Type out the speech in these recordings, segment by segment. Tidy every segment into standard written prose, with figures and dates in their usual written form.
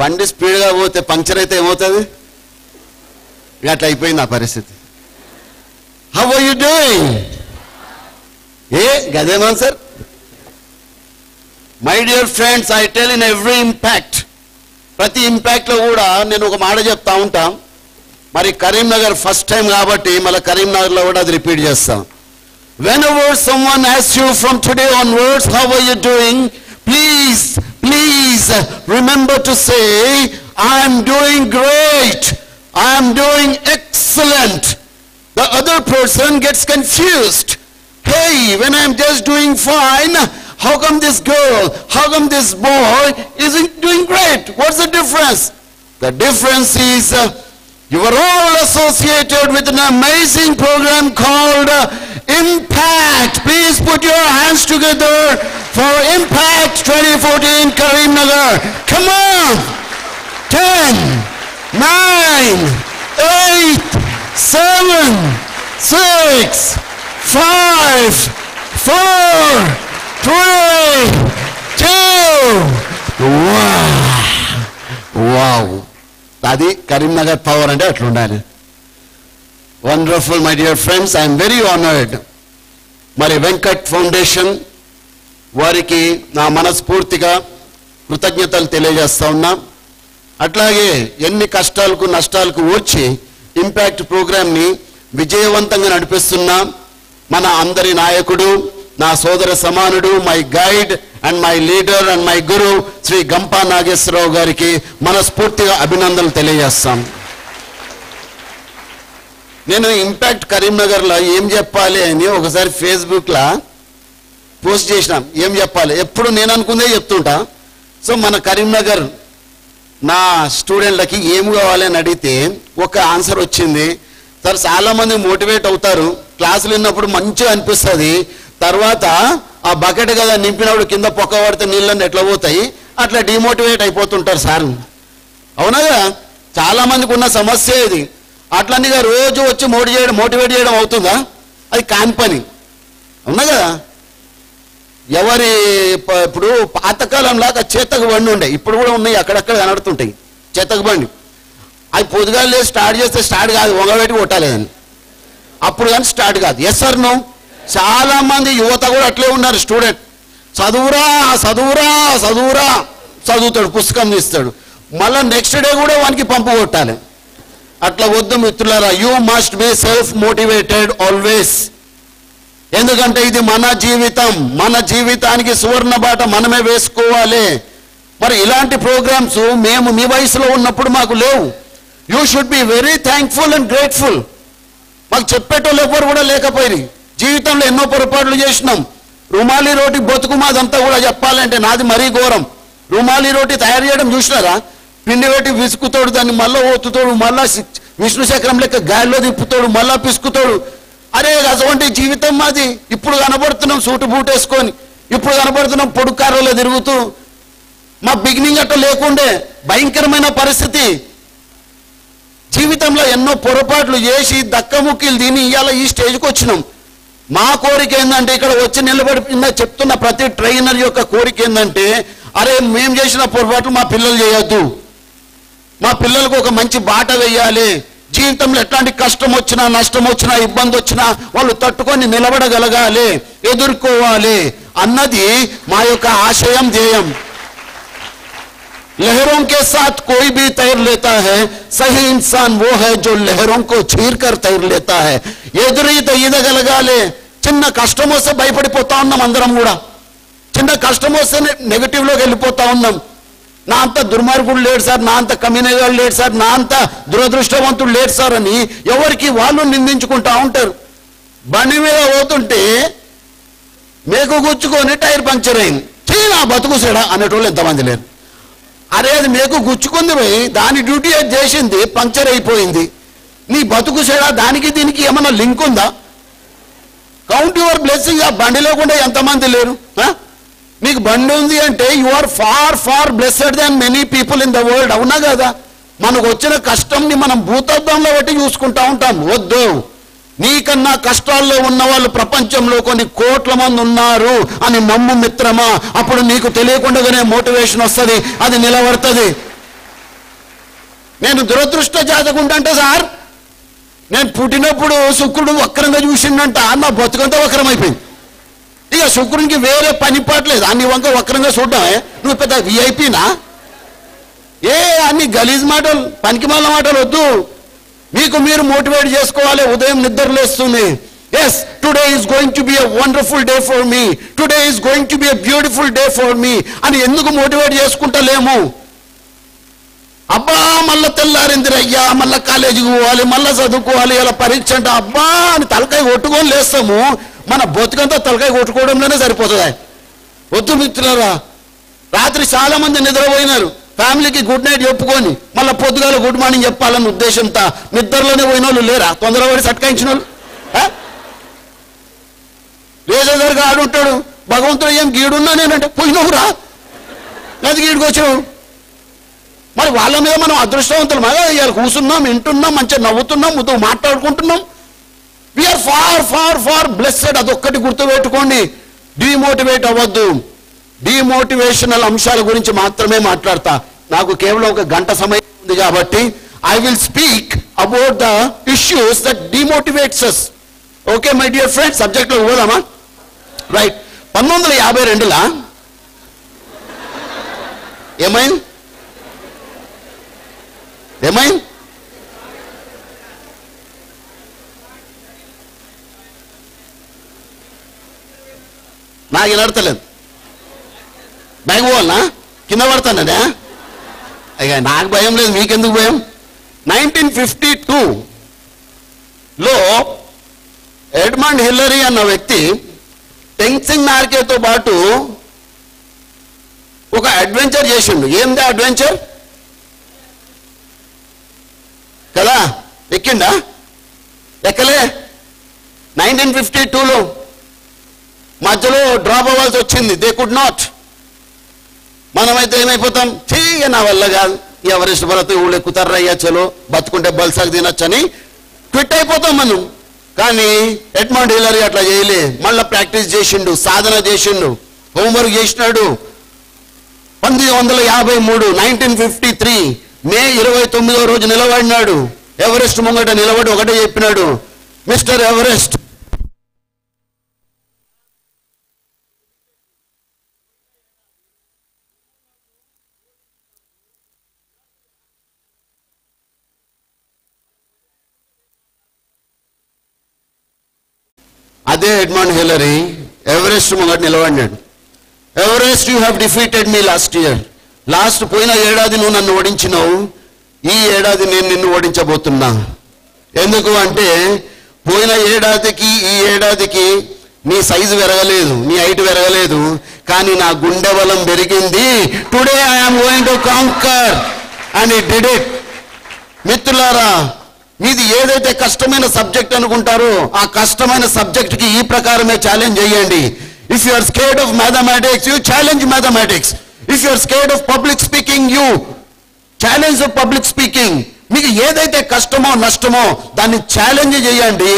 బండి స్పీడ్గా పోతే పంక్చర్ అయితే ఏమవుతుంది? అట్లా అయిపోయింది ఆ పరిస్థితి. How are you doing? గదేమా sir? My dear friends, I tell in every impact, ప్రతి ఇంపాక్ట్లో కూడా నేను ఒక మాట చెప్తా ఉంటాం. మరి కరీంనగర్ ఫస్ట్ టైం కాబట్టి మళ్ళీ కరీంనగర్లో కూడా అది రిపీట్ చేస్తాం. Whenever someone asks you from today onwards, how are you doing? Please remember to say, I am doing great. I am doing excellent. The other person gets confused. Hey, when I am just doing fine, how come this girl, how come this boy isn't doing great? What's the difference? The difference is you are all associated with an amazing program called Impact. Please put your hands together for Impact 2014 Karimnagar. Come on. 10, 9, 8, 7, 6, 5, 4, 3, 2, 1. Wow. అది Karimnagar power అంటే అట్లా ఉండాలి. Wonderful my dear friends, I'm very honoured. మరి Venkat foundation వారికి నా మనస్ఫూర్తిగా కృతజ్ఞతలు తెలియజేస్తా ఉన్నా. అట్లాగే ఎన్ని కష్టాలకు నష్టాలకు ఓర్చి ఇంపాక్ట్ ప్రోగ్రామ్ని విజయవంతంగా నడిపిస్తున్న మన అందరి నాయకుడు, నా సోదర సమానుడు, my guide and my leader and my guru Shri Gampa Nageswara Rao గారికి మనస్ఫూర్తిగా అభినందనలు తెలియజేస్తాం. నేను ఇంపాక్ట్ కరీంనగర్లో ఏం చెప్పాలి అని ఒకసారి ఫేస్బుక్లో పోస్ట్ చేసినాం. ఏం చెప్పాలి ఎప్పుడు నేను అనుకుందే చెప్తుంటా. సో మన కరీంనగర్ నా స్టూడెంట్లకి ఏం కావాలి అని అడిగితే ఒక ఆన్సర్ వచ్చింది. సార్ చాలామంది మోటివేట్ అవుతారు, క్లాసులు విన్నప్పుడు మంచిగా అనిపిస్తుంది, తర్వాత ఆ బకెట్ కదా నింపినప్పుడు కింద పొక్క పడితే నీళ్ళని ఎట్లా పోతాయి, అట్లా డిమోటివేట్ అయిపోతుంటారు సార్. అవునగా చాలామందికి ఉన్న సమస్య ఇది. అట్లనిగా రోజు వచ్చి మోటివేట్ చేయడం అవుతుందా? అది కాని పని. అవునా కదా? ఎవరి ఇప్పుడు పాతకాలంలాగా చేతకు బండి ఉండే, ఇప్పుడు కూడా ఉన్నాయి, అక్కడక్కడ కనడుతుంటాయి చేతకు బండి. అది పొద్దుగాలు లేదు స్టార్ట్ చేస్తే స్టార్ట్ కాదు, వంగబెట్టి కొట్టాలేదని, అప్పుడు కానీ స్టార్ట్ కాదు. Yes sir no? చాలా మంది యువత కూడా అట్లే ఉన్నారు. స్టూడెంట్ చదువురా చదువురా చదువురా చదువుతాడు, పుస్తకం తీస్తాడు, మళ్ళీ నెక్స్ట్ డే కూడా వానికి పంపు కొట్టాలి. అట్లా వద్దు మిత్రులారా. You must be self motivated always. ఎందుకంటే ఇది మన జీవితం, మన జీవితానికి సువర్ణ బాట మనమే వేసుకోవాలి. మరి ఇలాంటి ప్రోగ్రామ్స్ మేము మీ వయసులో ఉన్నప్పుడు మాకు లేవు. You should be very thankful and grateful. మాకు చెప్పేటోళ్ళు ఎవరు కూడా లేకపోయి జీవితంలో ఎన్నో పొరపాట్లు చేసినాం. రుమాలి రోటి బతుకు మాదంతా కూడా చెప్పాలంటే నాది మరీ ఘోరం. రుమాలి రోటి తయారు చేయడం చూసినారా? పిండి పెట్టి విసుకుతాడు, దాన్ని మళ్ళీ ఓతుతాడు, మళ్ళా విష్ణు చక్రం లెక్క గాలిలో తిప్పుతాడు, మళ్ళా పిసుకుతాడు. అరే అటువంటి జీవితం మాది. ఇప్పుడు కనబడుతున్నాం సూటు బూట్ వేసుకొని, ఇప్పుడు కనబడుతున్నాం పొడుగు కారులో తిరుగుతూ. మా బిగినింగ్ అట్లా లేకుండే భయంకరమైన పరిస్థితి. జీవితంలో ఎన్నో పొరపాట్లు చేసి దక్కముక్కిలు తిని ఇవాళ ఈ స్టేజ్కి వచ్చినాం. మా కోరిక ఏంటంటే ఇక్కడ వచ్చి నిలబడి చెప్తున్న ప్రతి ట్రైనర్ యొక్క కోరిక ఏంటంటే, అరే మేము చేసిన పొరపాట్లు మా పిల్లలు చేయొద్దు, మా పిల్లలకు ఒక మంచి బాట వేయాలి. జీవితంలో ఎట్లాంటి కష్టం వచ్చినా నష్టం వచ్చినా ఇబ్బంది వచ్చినా వాళ్ళు తట్టుకొని నిలబడగలగాలి, ఎదుర్కోవాలి అన్నది మా యొక్క ఆశయం, ధ్యేయం. लहरों के साथ कोई भी तैर लेता है, सही इंसान वो है जो लहरों को चीर कर तैर लेता है. ఎదురీత ఈదగలగాలి. చిన్న కష్టం వస్తే భయపడిపోతా ఉన్నాం అందరం కూడా. చిన్న కష్టం వస్తే నెగటివ్లోకి వెళ్ళిపోతా ఉన్నాం. నా అంత దుర్మార్గుడు లేడు సార్, నా అంత కమ్యూనిగాడు లేడు సార్, నా అంత దురదృష్టవంతుడు లేడు సార్ అని ఎవరికి వాళ్ళు నిందించుకుంటా ఉంటారు. బండి మీద పోతుంటే మేకు గుచ్చుకొని టైర్ పంక్చర్ అయింది, చీనా బతుకు సేడా అనేటోళ్ళు ఎంతమంది లేరు. అరే అది మేకు గుచ్చుకుంది పోయి దాని డ్యూటీ అది చేసింది, పంక్చర్ అయిపోయింది, నీ బతుకు సేడా దానికి దీనికి ఏమన్నా లింక్ ఉందా? Count your blessing. ఆ బండి లేకుండా ఎంతమంది లేరు? మీకు బండి ఉంది అంటే you are far far blessed than many people in the world. అవునా కదా? మనకు వచ్చిన కష్టంని మనం భూతద్దంలో బట్టి చూసుకుంటా ఉంటాం. వద్దు, నీకన్నా కష్టాల్లో ఉన్న వాళ్ళు ప్రపంచంలో కొన్ని కోట్ల మంది ఉన్నారు అని నమ్ము మిత్రమా. అప్పుడు నీకు తెలియకుండానే మోటివేషన్ వస్తుంది, అది నిలబడుతుంది. నేను దురదృష్ట జాతకుంటే సార్, నేను పుట్టినప్పుడు శుక్రుడు వక్రంగా చూసిండంట, నా బతుకంతా వక్రమైపోయింది. ఇక శుక్రునికి వేరే పని పాటలేదు, అన్ని వంక వక్రంగా చూడడమే. నువ్వు పెద్ద విఐపీనా? అన్ని గలీజ్ మాటలు, పనికి మాల మాటలు వద్దు. మీకు మీరు మోటివేట్ చేసుకోవాలి. ఉదయం నిద్రలేస్తుంది, yes today is going to be a wonderful day for me, today is going to be a beautiful day for me అని ఎందుకు మోటివేట్ చేసుకుంటలేము? అబ్బా మళ్ళా తెల్లారిందిరయ్యా, మళ్ళా కాలేజీకి పోవాలి, మళ్ళా చదువుకోవాలి, ఇలా పరీక్ష అంటే అబ్బా అని తలకాయ కొట్టుకొని లేస్తాము. మన బతుకంతా తలకాయ కొట్టుకోవడంలోనే సరిపోతుంది. వద్దు మిత్రులారా, రాత్రి చాలా మంది నిద్రపోయినారు, ఫ్యామిలీకి గుడ్ నైట్ చెప్పుకొని మళ్ళీ పొద్దుగాల గుడ్ మార్నింగ్ చెప్పాలన్న ఉద్దేశంతో నిద్రలోనే పోయిన వాళ్ళు లేరా? తొందరపడి సట్కాయించిన వాళ్ళు లేజర్గా ఆడుంటాడు. భగవంతుడు ఏం గీడున్నా నేనంటే పోయినవురా, అది గీడుకొచ్చావు. మరి వాళ్ళ మీద మనం అదృష్టవంతులు మగా ఇవాళ కూర్చున్నాం, వింటున్నాం, మంచిగా నవ్వుతున్నాం, ముద్దు మాట్లాడుకుంటున్నాం. We are far far far blessed. అదొక్కటి గుర్తుపెట్టుకోండి, డిమోటివేట్ అవ్వద్దు. డిమోటివేషనల్ అంశాల గురించి మాత్రమే మాట్లాడతా. నాకు కేవలం 1 గంట సమయం ఉంది కాబట్టి I will speak about the issues that demotivates us. Okay my dear friends, సబ్జెక్ట్లో పోదామా? రైట్. 1952లో ఏమైంది? నాకు వినడతలేదు. బ్యాగ్ పోవాలనా? కింద పడతాననే? అయ్యా నాకు భయం లేదు, మీకెందుకు భయం? 1952లో ఎడ్మండ్ హిల్లరీ అన్న వ్యక్తి టెన్సింగ్ నార్కేతో పాటు ఒక అడ్వెంచర్ చేసిండు. ఏంది అడ్వెంచర్ కదా? ఎక్కిండా? ఎక్కలే. 1952లో మధ్యలో డ్రాప్ అవ్వాల్సి వచ్చింది. They could not. మనమైతే ఏమైపోతాం, తీయ నా వల్ల కాదు, ఎవరెస్ట్ భరత్ ఊళ్ళు ఎక్కుతారయ్యా, చలో బతుకుంటే బల్సాకు తినొచ్చని క్విట్ అయిపోతాం మనం. కానీ ఎడ్మండ్ హిల్లరీ అట్లా చేయలే. మళ్ళీ ప్రాక్టీస్ చేసిండు, సాధన చేసిండు, హోంవర్క్ చేసినాడు. 1953 మే 29వ రోజు నిలబడినాడు. ఎవరెస్ట్ ముంగట నిలబడి ఒకటే చెప్పినాడు, మిస్టర్ ఎవరెస్ట్, అదే ఎడ్మండ్ హిల్లరీ ఎవరెస్ట్ ముంగట నిలబడినాడు. Everest, you have defeated me last year. పోయిన ఏడాది నువ్వు నన్ను ఓడించినావు, ఈ ఏడాది నేను నిన్ను ఓడించబోతున్నా. ఎందుకు అంటే పోయిన ఏడాదికి ఈ ఏడాదికి నీ సైజు పెరగలేదు, నీ హైట్ పెరగలేదు, కానీ నా గుండె బలం పెరిగింది. Today I'm going to conquer and it did it. మిత్రులారా, మీది ఏదైతే కష్టమైన సబ్జెక్ట్ అనుకుంటారో ఆ కష్టమైన సబ్జెక్ట్కి ఈ ప్రకారమే ఛాలెంజ్ చేయండి. If you are scared of mathematics, you challenge mathematics. If you are scared of public speaking, you challenge of public speaking. మీకు ఏదైతే కష్టమో నష్టమో దాన్ని ఛాలెంజ్ చేయండి.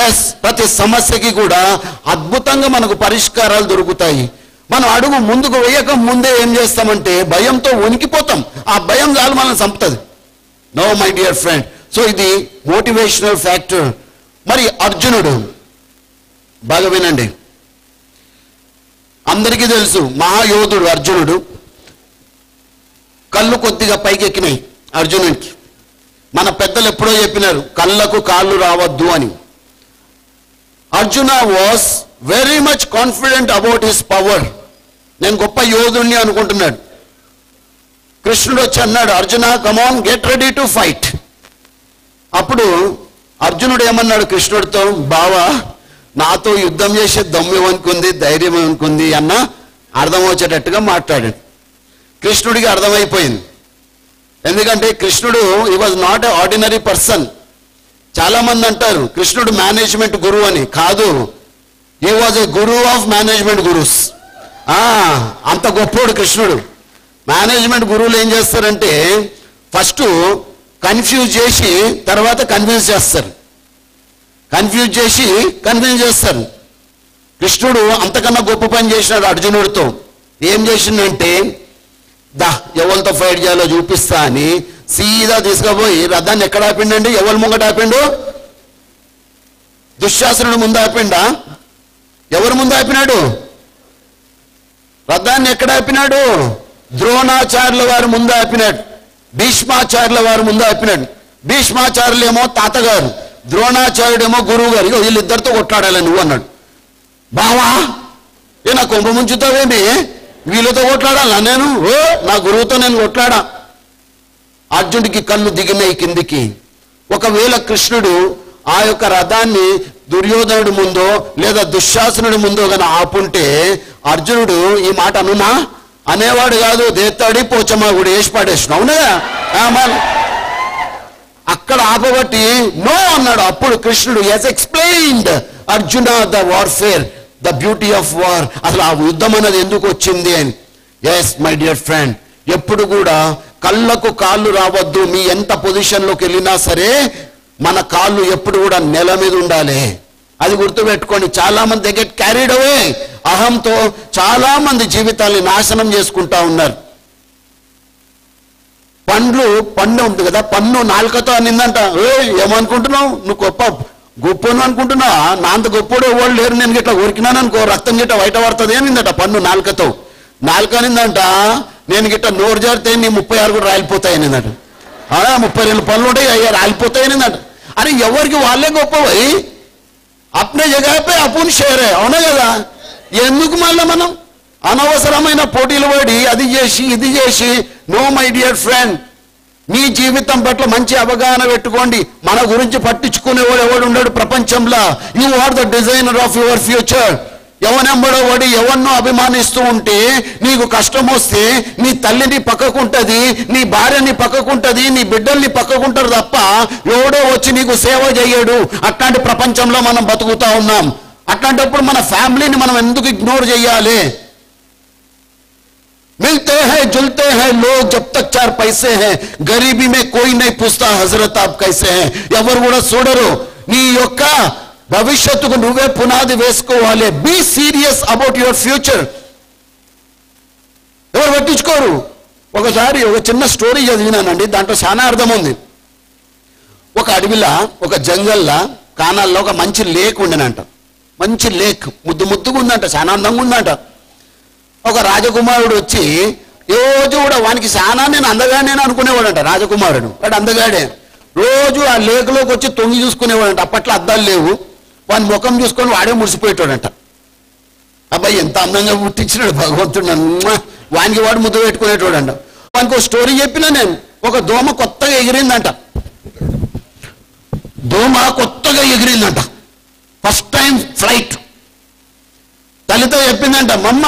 ఎస్, ప్రతి సమస్యకి కూడా అద్భుతంగా మనకు పరిష్కారాలు దొరుకుతాయి. మనం అడుగు ముందుకు వేయక ముందే ఏం చేస్తామంటే భయంతో వణికిపోతాం. ఆ భయం చాలు మనం చంపుతుంది. No my dear friend, so ఇది మోటివేషనల్ ఫ్యాక్టర్. మరి అర్జునుడు, బాగా వినండి, అందరికీ తెలుసు మహాయోధుడు అర్జునుడు. కళ్ళు కొద్దిగా పైకెక్కినాయి అర్జునుడికి. మన పెద్దలు ఎప్పుడో చెప్పినారు, కళ్ళకు కాళ్ళు రావద్దు అని. Arjuna was very much confident about his power. నేను గొప్ప యోధుడిని అనుకుంటున్నాడు. కృష్ణుడు వచ్చి అన్నాడు, అర్జున కమాన్, గెట్ రెడీ టు ఫైట్. అప్పుడు అర్జునుడు ఏమన్నాడు కృష్ణుడితో, బావా నాతో యుద్ధం చేసే దమ్యం అనుకుంది, ధైర్యం అనుకుంది అన్న అర్థం వచ్చేటట్టుగా మాట్లాడాడు. కృష్ణుడికి అర్థమైపోయింది. ఎందుకంటే కృష్ణుడు he was not a ordinary person. చాలా మంది అంటారు కృష్ణుడు మేనేజ్మెంట్ గురువు అని. కాదు, he was a Guru of management gurus. అంత గొప్పోడు కృష్ణుడు. మేనేజ్మెంట్ గురువులు ఏం చేస్తారంటే ఫస్ట్ కన్ఫ్యూజ్ చేసి తర్వాత కన్విన్స్ చేస్తారు. కన్ఫ్యూజ్ చేసి కన్విన్స్ చేస్తారు. కృష్ణుడు అంతకన్నా గొప్ప పని చేసినాడు అర్జునుడితో. ఏం చేసిండంటే ఎవరితో ఫైట్ చేయాలో చూపిస్తా అని సీదా తీసుకుపోయి రథాన్ని ఎక్కడ ఆపిండండి? ఎవరి ముంగట ఆపిండు? దుశ్శాసనుడు ముందు ఆపిండా? ఎవరు ముందు ఆపినాడు? రథాన్ని ఎక్కడ ఆపినాడు? ద్రోణాచార్యుల వారు ముందు ఆపినాడు, భీష్మాచార్యుల వారు ముందు ఆపినాడు. భీష్మాచార్యులు ఏమో తాతగారు, ద్రోణాచార్యుడేమో గురువు గారు. ఇక వీళ్ళిద్దరితో కొట్లాడాలి నువ్వు అన్నాడు. బావా నా కొంప ముంచుతావేంటి? వీళ్ళతో కొట్లాడాలా నేను? నా గురువుతో నేను కొట్లాడా. అర్జునుడికి కళ్ళు దిగినాయి కిందికి. ఒకవేళ కృష్ణుడు ఆ యొక్క రథాన్ని దుర్యోధనుడి ముందో లేదా దుశ్శాసనుడి ముందో కానీ ఆపుంటే అర్జునుడు ఈ మాట అనునా అనేవాడు కాదు. దేత్తాడి పోచమ్మా కూడా వేసి పడేసిన. అవునా? అక్కడ ఆపబట్టి నో అన్నాడు. అప్పుడు కృష్ణుడు has explained Arjuna the warfare, the beauty of war. అసలు ఆ యుద్ధం అనేది ఎందుకు వచ్చింది అని. ఎస్ మై డియర్ ఫ్రెండ్, ఎప్పుడు కూడా కళ్ళకు కాళ్ళు రావద్దు. మీ ఎంత పొజిషన్లోకి వెళ్ళినా సరే మన కాళ్ళు ఎప్పుడు కూడా నేల మీద ఉండాలి. అది గుర్తుపెట్టుకోండి. చాలా మంది గెట్ క్యారీడ్ అవే. అహంతో చాలా మంది జీవితాన్ని నాశనం చేసుకుంటా ఉన్నారు. పన్ను ఉంది కదా, పన్ను నాలుకతో అనిందంట. ఏమనుకుంటున్నావు నువ్వు? గొప్పను అనుకుంటున్నావా? నా అంత గొప్పడు ఎవరు లేరు, నేను గిట్లా ఉరికినాను అనుకో రక్తం గిట్ట బయట పడుతుంది అనిందట. పన్ను నాలుకతో. నాలుక అనిందంట నేను గిట్ట నోరు జారితే నీ 36 కూడా రాలిపోతాయి అనిందట. 32 పనులు ఉంటాయి అయ్యా రాలిపోతాయి అనిందట. అరే ఎవరికి వాళ్ళే గొప్పవి. అప్నే జగాపే అపున్ షేరే. అవునా కదా? ఎందుకు మళ్ళీ మనం అనవసరమైన పోటీలు పడి అది చేసి ఇది చేసి? నో మై డియర్ ఫ్రెండ్, మీ జీవితం పట్ల మంచి అవగాహన పెట్టుకోండి. మన గురించి పట్టించుకునేవాడు ఎవడు ఉండడు ప్రపంచంలో. You are the designer of your future. ఎవనెంబడో వాడి ఎవరినో అభిమానిస్తూ ఉంటే నీకు కష్టం వస్తే నీ తల్లిని పక్కకుంటది, నీ భార్యని పక్కకుంటది, నీ బిడ్డల్ని పక్కకుంటారు తప్ప ఎవడో వచ్చి నీకు సేవ చేయడు. అట్లాంటి ప్రపంచంలో మనం బతుకుతా ఉన్నాం. అట్లాంటప్పుడు మన ఫ్యామిలీని మనం ఎందుకు ఇగ్నోర్ చేయాలి? मिलते हैं जुलते हैं लोग जब तक 4 पैसे हैं, गरीबी में कोई नहीं पूछता हजरत आप कैसे हैं. ఎవరు కూడా చూడరు. నీ యొక్క భవిష్యత్తుకు నువ్వే పునాది వేసుకోవాలి. Be serious about your future. ఎవరు పట్టించుకోరు. ఒకసారి ఒక చిన్న స్టోరీ చదివినానండి, దాంట్లో చాలా అర్థం ఉంది. ఒక అడవిలా ఒక జంగల్లా కానాల్లో ఒక మంచి లేక్ ఉండనంట. మంచి లేక్ ముద్దు ముద్దుగా ఉందంట, చాలా అందంగా ఉందంట. ఒక రాజకుమారుడు వచ్చి రోజు కూడా వానికి చాలా నేను అందగానే అనుకునేవాడంట. రాజకుమారుడు వాడు అందగాడే. రోజు ఆ లేకులోకి వచ్చి తొంగి చూసుకునేవాడంట. అప్పట్లో అద్దాలు లేవు. వాని ముఖం చూసుకొని వాడే మురిసిపోయేటాడంట. అబ్బాయి ఎంత అందంగా పుట్టించినాడు భగవంతుడు నన్ను. వానికి వాడు ముద్దు పెట్టుకునేటోడంట. వానికి ఒక స్టోరీ చెప్పినా నేను. ఒక దోమ కొత్తగా ఎగిరిందంట. దోమ కొత్తగా ఎగిరిందంట. First time flight. తల్లితో చెప్పిందంట, మమ్మ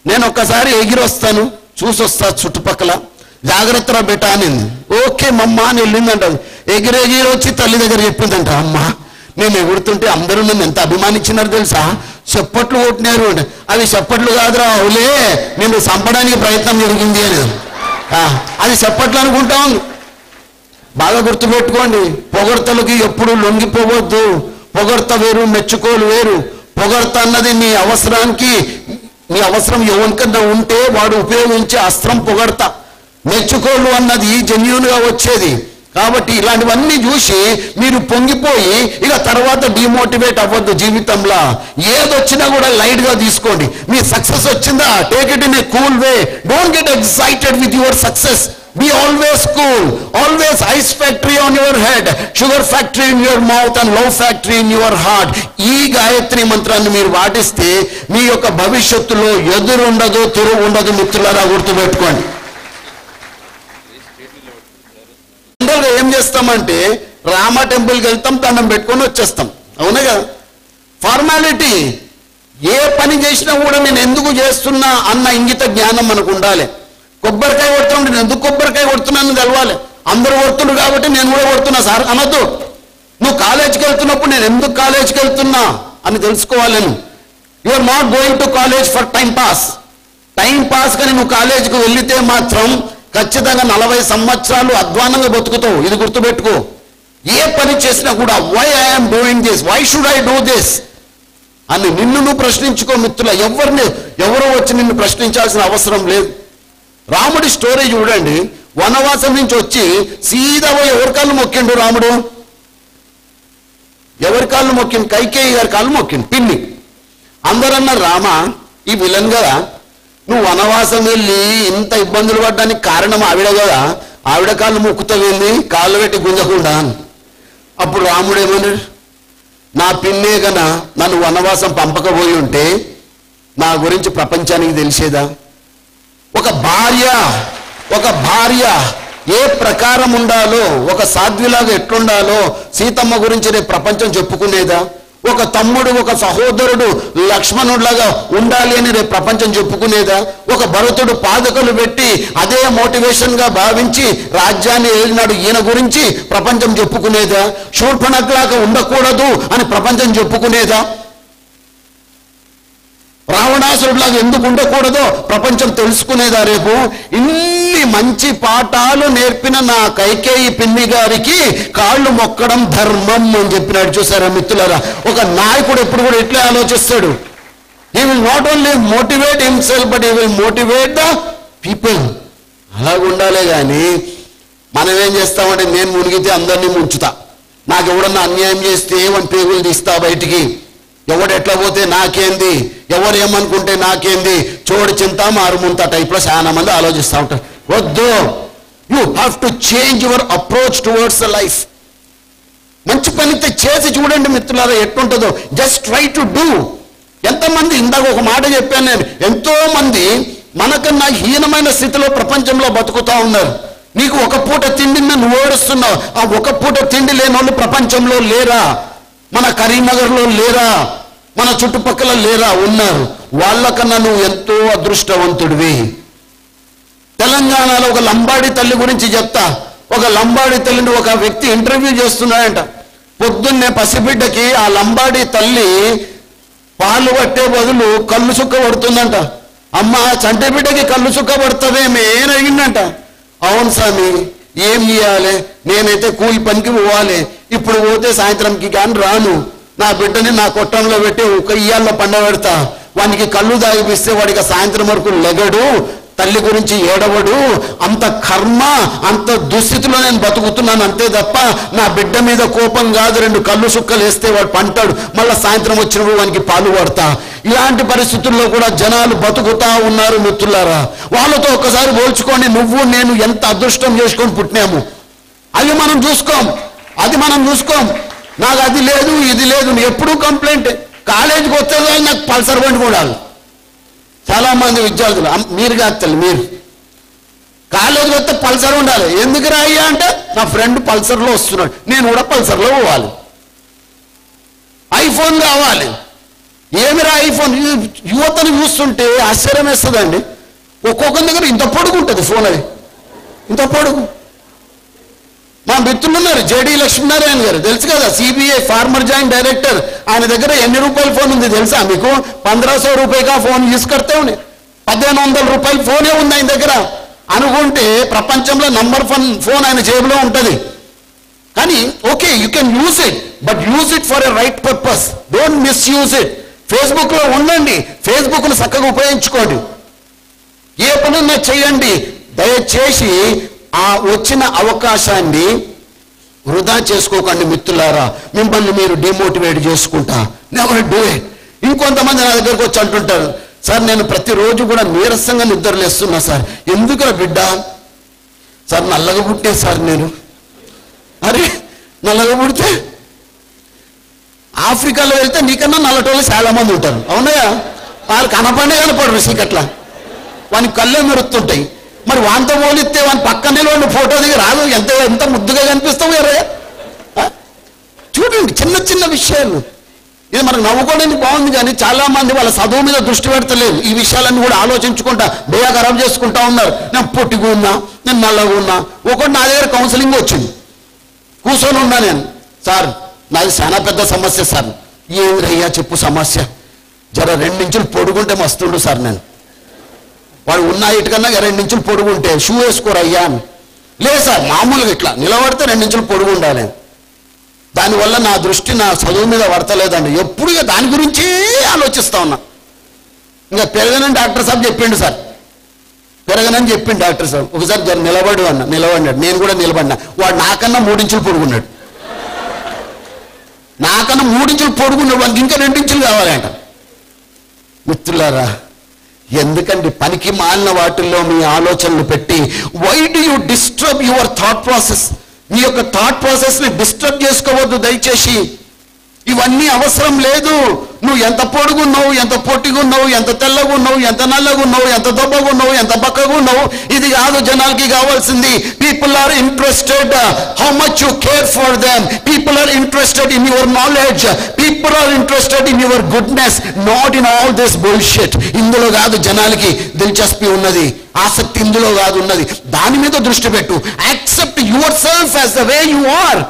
నేను ఒక్కసారి ఎగిరి వస్తాను, చూసి వస్తా చుట్టుపక్కల, జాగ్రత్తగా బెట్ట అనింది. ఓకే మమ్మ అని వెళ్ళిందంట. ఎగిరి వచ్చి తల్లి దగ్గర చెప్పిందంట, అమ్మ నేను ఎగురుతుంటే అందరూ నన్ను ఎంత అభిమానించినారు తెలుసా, చప్పట్లు కొట్టినారు. అవి చప్పట్లు కాదురా అవులే, నేను చంపడానికి ప్రయత్నం జరిగింది అని. అది చప్పట్లు అనుకుంటాం. బాగా గుర్తుపెట్టుకోండి, పొగడ్తలకి ఎప్పుడు లొంగిపోవద్దు. పొగడ్త వేరు, మెచ్చుకోలు వేరు. పొగడ్త అన్నది నీ అవసరానికి, నీ అవసరం ఎవరికన్నా ఉంటే వాడు ఉపయోగించే అస్త్రం పొగడ్త. మెచ్చుకోలు అన్నది జెన్యూన్గా వచ్చేది. కాబట్టి ఇలాంటివన్నీ చూసి మీరు పొంగిపోయి ఇక తర్వాత డిమోటివేట్ అవ్వద్దు. జీవితంలో ఏదొచ్చినా కూడా లైట్గా తీసుకోండి. మీ సక్సెస్ వచ్చిందా, take it in a cool way. Don't get excited with your success. Be always cool, always ice factory on your head, sugar factory in your mouth and love factory in your heart. ఈ గాయత్రి మంత్రాన్ని మీరు పాటిస్తే మీ యొక్క భవిష్యత్తులో ఎదురు ఉండదు, తిరుగు ఉండదు. మిత్రులారా గుర్తుపెట్టుకోండి. జనరల్గా ఏం చేస్తామంటే రామ టెంపుల్కి వెళ్తాం, దండం పెట్టుకొని వచ్చేస్తాం. అవునా కదా? ఫార్మాలిటీ. ఏ పని చేసినా కూడా నేను ఎందుకు చేస్తున్నా అన్న ఇంగిత జ్ఞానం మనకు ఉండాలి. కొబ్బరికాయ కొడుతుంటే నేను ఎందుకు కొబ్బరికాయ కొడుతున్నాను తెలవాలి. అందరూ కొడుతున్నారు కాబట్టి నేను కూడా కొడుతున్నా సార్ అనొద్దు. నువ్వు కాలేజీకి వెళ్తున్నప్పుడు నేను ఎందుకు కాలేజీకి వెళ్తున్నా అని తెలుసుకోవాలి. నేను you are not going to college for time pass. Time pass కానీ నువ్వు కాలేజీకి వెళ్తే మాత్రం ఖచ్చితంగా 40 సంవత్సరాలు అధ్వానంగా బతుకుతావు. ఇది గుర్తుపెట్టుకో. ఏ పని చేసినా కూడా why I'm doing this, why should I do this అని నిన్ను నువ్వు ప్రశ్నించుకో మిత్రుల. ఎవరో వచ్చి నిన్ను ప్రశ్నించాల్సిన అవసరం లేదు. రాముడి స్టోరీ చూడండి. వనవాసం నుంచి వచ్చి సీదా పోయి ఎవరి కాళ్ళు మొక్కిండు రాముడు? ఎవరి కాళ్ళు మొక్కిండు? కైకేయి గారి కాళ్ళు మొక్కిండు, పిన్ని. అందరన్నారు రామ ఈ విలన్ కదా, నువ్వు వనవాసం వెళ్ళి ఇంత ఇబ్బందులు పడ్డానికి కారణం ఆవిడ కదా, ఆవిడ కాళ్ళు మొక్కుతావేంది కాళ్ళు పెట్టి గుంజకుండా అని. అప్పుడు రాముడు ఏమన్నాడు? నా పిన్నే కన్నా నన్ను వనవాసం పంపకపోయి ఉంటే నా గురించి ప్రపంచానికి తెలిసేదా? ఒక భార్య ఏ ప్రకారం ఉండాలో, ఒక సాధ్విలాగా ఎట్లుండాలో సీతమ్మ గురించి రేపు ప్రపంచం చెప్పుకునేదా? ఒక తమ్ముడు, ఒక సహోదరుడు లక్ష్మణుడిలాగా ఉండాలి అని రేపు ప్రపంచం చెప్పుకునేదా? ఒక భరతుడు పాదకులు పెట్టి అదే మోటివేషన్ గా భావించి రాజ్యాన్ని ఏలినాడు ఈయన గురించి ప్రపంచం చెప్పుకునేదా? శూర్పణఖలాగా ఉండకూడదు అని ప్రపంచం చెప్పుకునేదా? రావణాసురుడిలాగా ఎందుకు ఉండకూడదో ప్రపంచం తెలుసుకునేదా రేపు? ఇన్ని మంచి పాఠాలు నేర్పిన నా కైకేయి పిన్ని గారికి కాళ్ళు మొక్కడం ధర్మం అని చెప్పినాడు. చూసారా మిత్రులారా? ఒక నాయకుడు ఎప్పుడు కూడా ఇట్లే ఆలోచిస్తాడు. He will not only motivate himself but he will motivate the people. అలాగ ఉండాలే కానీ మనం ఏం చేస్తామంటే నేను మునిగితే అందరినీ ముంచుతా, నాకు ఎవడన్నా అన్యాయం చేస్తే వన్ పేగులు తీస్తా బయటికి, ఎవడు ఎట్లా పోతే నాకేంది, ఎవరు ఏమనుకుంటే నాకేంది, చోడు చింత మారుముంత టైప్లో చాలా మంది ఆలోచిస్తూ ఉంటారు. వద్దు, you have to change your approach towards the life. మంచి పనితే చేసి చూడండి మిత్రులారా ఎట్లుంటుందో. Just try to do. ఎంతమంది, ఇందాక ఒక మాట చెప్పాను నేను, ఎంతో మంది మనకన్నా హీనమైన స్థితిలో ప్రపంచంలో బతుకుతూ ఉన్నారు. నీకు ఒక పూట తిండిని నువ్వు ఓడుస్తున్నావు. ఆ ఒక పూట తిండి లేని వాళ్ళు ప్రపంచంలో లేరా? మన కరీంనగర్లో లేరా? మన చుట్టుపక్కల లేరా? ఉన్నారు. వాళ్ళకన్నా నువ్వు ఎంతో అదృష్టవంతుడివి. తెలంగాణలో ఒక లంబాడి తల్లి గురించి చెప్తా. ఒక లంబాడి తల్లిని ఒక వ్యక్తి ఇంటర్వ్యూ చేస్తున్నాడంట. పొద్దున్నే పసిబిడ్డకి ఆ లంబాడి తల్లి పాలు పట్టే బదులు కళ్ళు చుక్క పడుతుందంట. అమ్మ చంటి బిడ్డకి కళ్ళు చుక్క పడుతుందేమే ఏం అడిగిందంట. అవును స్వామి, ఏం చేయాలి, నేనైతే కూలి పనికి పోవాలి, ఇప్పుడు పోతే సాయంత్రంకి కానీ రాను, నా బిడ్డని నా కొట్టంలో పెట్టి ఒక ఇయ్యాల్లో పండబెడతా, వానికి కళ్ళు దాగిపిస్తే వాడికి సాయంత్రం వరకు లెగడు, తల్లి గురించి ఏడవడు, అంత కర్మ, అంత దుస్థితిలో నేను బతుకుతున్నాను అంతే తప్ప నా బిడ్డ మీద కోపం కాదు. 2 కళ్ళు సుక్కలు వేస్తే వాడు పంటాడు, మళ్ళీ సాయంత్రం వచ్చినప్పుడు వానికి పాలు పడతా. ఇలాంటి పరిస్థితుల్లో కూడా జనాలు బతుకుతా ఉన్నారు మిత్రులారా. వాళ్ళతో ఒక్కసారి పోల్చుకోండి. నువ్వు నేను ఎంత అదృష్టం చేసుకొని పుట్టినాము. అది మనం చూసుకోం. నాకు అది లేదు ఇది లేదు, ఎప్పుడూ కంప్లైంట్. కాలేజీకి వస్తే నాకు పల్సర్ బండి కూడా. చాలా మంది విద్యార్థులు, మీరు కాదు మీరు కాలేజీకి వస్తే పల్సర్ ఉండాలి. ఎందుకు రాయ్యా అంటే నా ఫ్రెండ్ పల్సర్లో వస్తున్నాడు, నేను కూడా పల్సర్లో పోవాలి. ఐఫోన్ కావాలి. ఏమిరా ఐఫోన్? యువతను చూస్తుంటే ఆశ్చర్యం వేస్తుందండి. ఒక్కొక్కరి దగ్గర ఇంత పొడుగు ఉంటుంది ఫోన్. అది ఇంత పొడుగు. మా మిత్రులు ఉన్నారు, జేడి లక్ష్మీనారాయణ గారు, తెలుసు కదా, సిబిఐ ఫార్మర్ జాయింట్ డైరెక్టర్. ఆయన దగ్గర ఎన్ని రూపాయల ఫోన్ ఉంది తెలుసా మీకు? 1500 రూపాయగా ఫోన్ తీసుకొస్తే 1500 రూపాయల ఫోనే ఉంది ఆయన దగ్గర. అనుకుంటే ప్రపంచంలో నంబర్ 1 ఫోన్ ఆయన జేబులో ఉంటుంది. కానీ okay, you can use it, but use it for a right purpose. Don't misuse it. ఫేస్బుక్లో ఉండండి, ఫేస్బుక్ను చక్కగా ఉపయోగించుకోండి, ఏ పనున్నా చేయండి. దయచేసి ఆ వచ్చిన అవకాశాన్ని వృధా చేసుకోకండి మిత్రులారా. మిమ్మల్ని మీరు డిమోటివేట్ చేసుకుంటా. Never do it. ఇంకొంతమంది నా దగ్గరకు వచ్చి అంటుంటారు, సార్ నేను ప్రతిరోజు కూడా నీరసంగా నిద్రలేస్తున్నా సార్. ఎందుకురా బిడ్డ? సార్ నల్లగా పుట్టే సార్ నేను. అరే నల్లగా పుడితే ఆఫ్రికాలో వెళ్తే నీకన్నా నల్లటోళ్ళు చాలా మంది ఉంటారు, అవునయా? వాళ్ళు కనపడరు చీకట్లా, వానికి కళ్ళే మెరుస్తుంటాయి. మరి వాంతో పోలిస్తే వాని పక్కనే వాడిని ఫోటో దిగి రాదు, ఎంత ముద్దుగా కనిపిస్తావు ఎర్ర. చూడండి, చిన్న చిన్న విషయాలు. ఇది మనకు నవ్వుకోవడానికి బాగుంది, కానీ చాలా మంది వాళ్ళ చదువు మీద దృష్టి పెడతలేదు. ఈ విషయాలన్నీ కూడా ఆలోచించుకుంటా బేగా ఖరాబ్ చేసుకుంటా ఉన్నారు. నేను పొట్టిగా ఉన్నా, నేను నల్లగా ఉన్నా. ఒకటి నా దగ్గర కౌన్సిలింగ్ వచ్చింది, కూర్చొని ఉన్నా నేను. సార్ నాది చాలా పెద్ద సమస్య సార్. ఏమిరయ్యా చెప్పు సమస్య? జర 2 ఇంచులు పొడుగుంటే మస్తుండు సార్. నేను వాడు ఉన్న ఇటుకన్నా 2 ఇంచులు పొడుగుంటే షూ వేసుకోరయ్యా అని. లేదు సార్, మామూలుగా ఇట్లా నిలబడితే 2 ఇంచులు పొడుగు ఉండాలి. దానివల్ల నా దృష్టి నా చదువు మీద పడతలేదండి. ఎప్పుడు ఇక దాని గురించే ఆలోచిస్తా ఉన్నా. ఇంకా పెరగనని డాక్టర్ సాబ్ చెప్పిండు సార్, పెరగనని చెప్పిండు డాక్టర్ సాబ్. ఒకసారి జర నిలబడు అన్న, నిలబడినాడు. నేను కూడా నిలబడినా. వాడు నాకన్నా 3 ఇంచులు పొడుగున్నాడు, నాకన్నా 3 ఇంచులు పొడుగున్నాడు. వాడికి ఇంకా 2 ఇంచులు కావాలంట. మిత్రులారా, ఎందుకండి పనికి మాలిన వాటిల్లో మీ ఆలోచనలు పెట్టి why do you disturb your thought process? మీ యొక్క థాట్ ప్రాసెస్ని డిస్టర్బ్ చేసుకోవద్దు దయచేసి. ఇవన్నీ అవసరం లేదు. నువ్వు ఎంత పొడుగున్నావు, ఎంత పొట్టిగున్నావు, ఎంత తెల్లగున్నావు, ఎంత నల్లగున్నావు, ఎంత దొబ్బగున్నావు, ఎంత బక్కగున్నావు, ఇది కాదు జనాలకి కావాల్సింది. People are interested how much you care for them. People are interested in your knowledge. People are interested in your goodness, not in all this bullshit. ఇందులో కాదు జనాలకి దిల్చస్పీ ఉన్నది, ఆసక్తి ఇందులో కాదు ఉన్నది. దాని మీద దృష్టి పెట్టు. Accept yourself as the way you are.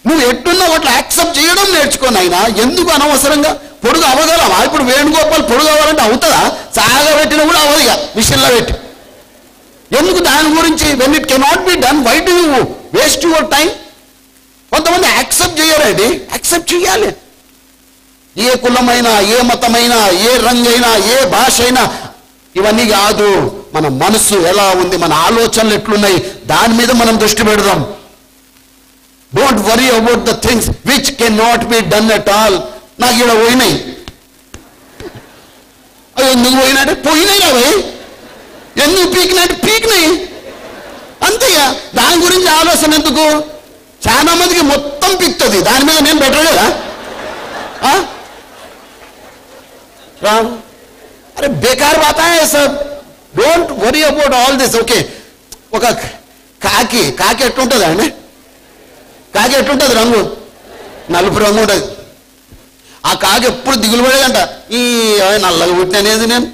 నువ్వు ఎట్టున్నావు అట్లా యాక్సెప్ట్ చేయడం నేర్చుకోను. అయినా ఎందుకు అనవసరంగా పొడుగు అవ్వగలవా? ఇప్పుడు వేణుగోపాల్ పొడుగు అవ్వాలంటే అవుతుందా? సాగబెట్టినా కూడా అవ్వదు. ఇక మిషన్లో పెట్టి ఎందుకు దాని గురించి? When it cannot be done, why do you waste your time? కొంతమంది యాక్సెప్ట్ చేయరండి. యాక్సెప్ట్ చేయాలి. ఏ కులమైనా, ఏ మతమైనా, ఏ రంగైనా, ఏ భాష అయినా, ఇవన్నీ కాదు. మన మనసు ఎలా ఉంది, మన ఆలోచనలు ఎట్లున్నాయి, దాని మీద మనం దృష్టి పెడదాం. Don't worry about the things which can not be done at all. నాకు ఇక్కడ పోయినాయి, అవి ఎందుకు పోయినాడు? పోయినాయి అవి ఎందుకు పీకినాడు? పీకినాయి అంతేగా. దాని గురించి ఆలోచన ఎందుకు? చాలా మందికి మొత్తం పీక్తుంది, దాని మీద నేను పెట్టలేదా? అరే బేకార్ బాతా హై సబ్. Don't worry about all this. Okay, ఒక కాకి ఎట్లుంటుంది అండి? కాకి ఎట్లుంటుంది? రంగు నలుపు రంగు ఉంటుంది. ఆ కాకి ఎప్పుడు దిగులు పడేదంట, ఈ నల్లగా పుట్టిననేది నేను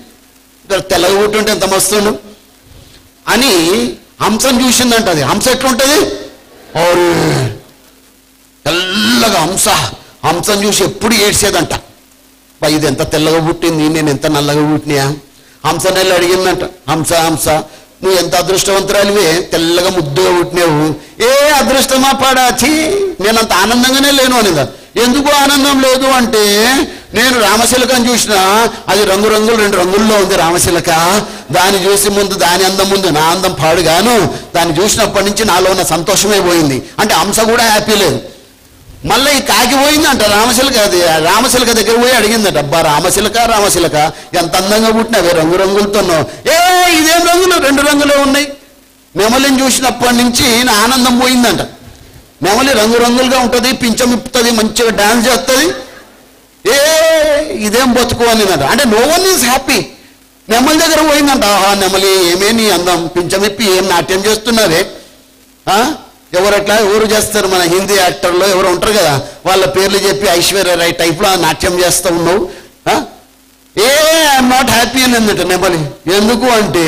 తెల్లగా పుట్టింటే ఎంత మస్తుండు అని హంసను చూసిందంట. అది హంస ఎట్లుంటుంది? ఓరు తెల్లగా హంసను చూసి ఎప్పుడు ఏడ్చేదంట. ఇది ఎంత తెల్లగా పుట్టింది, నేను ఎంత నల్లగా పుట్టినా. హంస నెల్లు అడిగిందంట, హంస నువ్వు ఎంత అదృష్టవంతురాలివే, తెల్లగా ముద్దుగా పుట్టినావు. ఏ అదృష్టమా పడాచి, నేను అంత ఆనందంగానే లేను అనిందా. ఎందుకు ఆనందం లేదు అంటే, నేను రామశిలకని చూసిన, అది రంగురంగులు 2 రంగుల్లో ఉంది రామశిలక. దాన్ని చూసి ముందు దాని అందం ముందు నా అందం పాడుగాను. దాన్ని చూసినప్పటి నుంచి నాలో ఉన్న సంతోషమే పోయింది. అంటే హంస కూడా హ్యాపీ లేదు. మళ్ళీ ఈ కాకి పోయిందంట రామశిలక. అది రామశిలక దగ్గర పోయి అడిగిందట, అబ్బా రామశిలక ఎంత అందంగా పుట్టినవే, రంగురంగులతోనో. ఇదేం రంగులు? 2 రంగులే ఉన్నాయి. నెమలిని చూసినప్పటి నుంచి నా ఆనందం పోయిందంట. నెమలి రంగురంగులుగా ఉంటుంది, పించమిప్పుతుంది, మంచిగా డాన్స్ చేస్తుంది. ఇదేం బతుకు అనిందంట. అంటే నో వన్ ఈజ్ హ్యాపీ. నెమలి దగ్గర పోయిందంట, ఆహా నెమలి ఏమే నీ అందం, పించమిప్పి ఏం నాట్యం చేస్తున్నావే. ఎవరు చేస్తారు? మన హిందీ యాక్టర్లో ఎవరు ఉంటారు కదా, వాళ్ళ పేర్లు చెప్పి ఐశ్వర్య రాయ్ టైప్లో నాట్యం చేస్తూ ఉన్నావు. ఐఎమ్ నాట్ హ్యాపీ అని అందట నెమలి. ఎందుకు అంటే,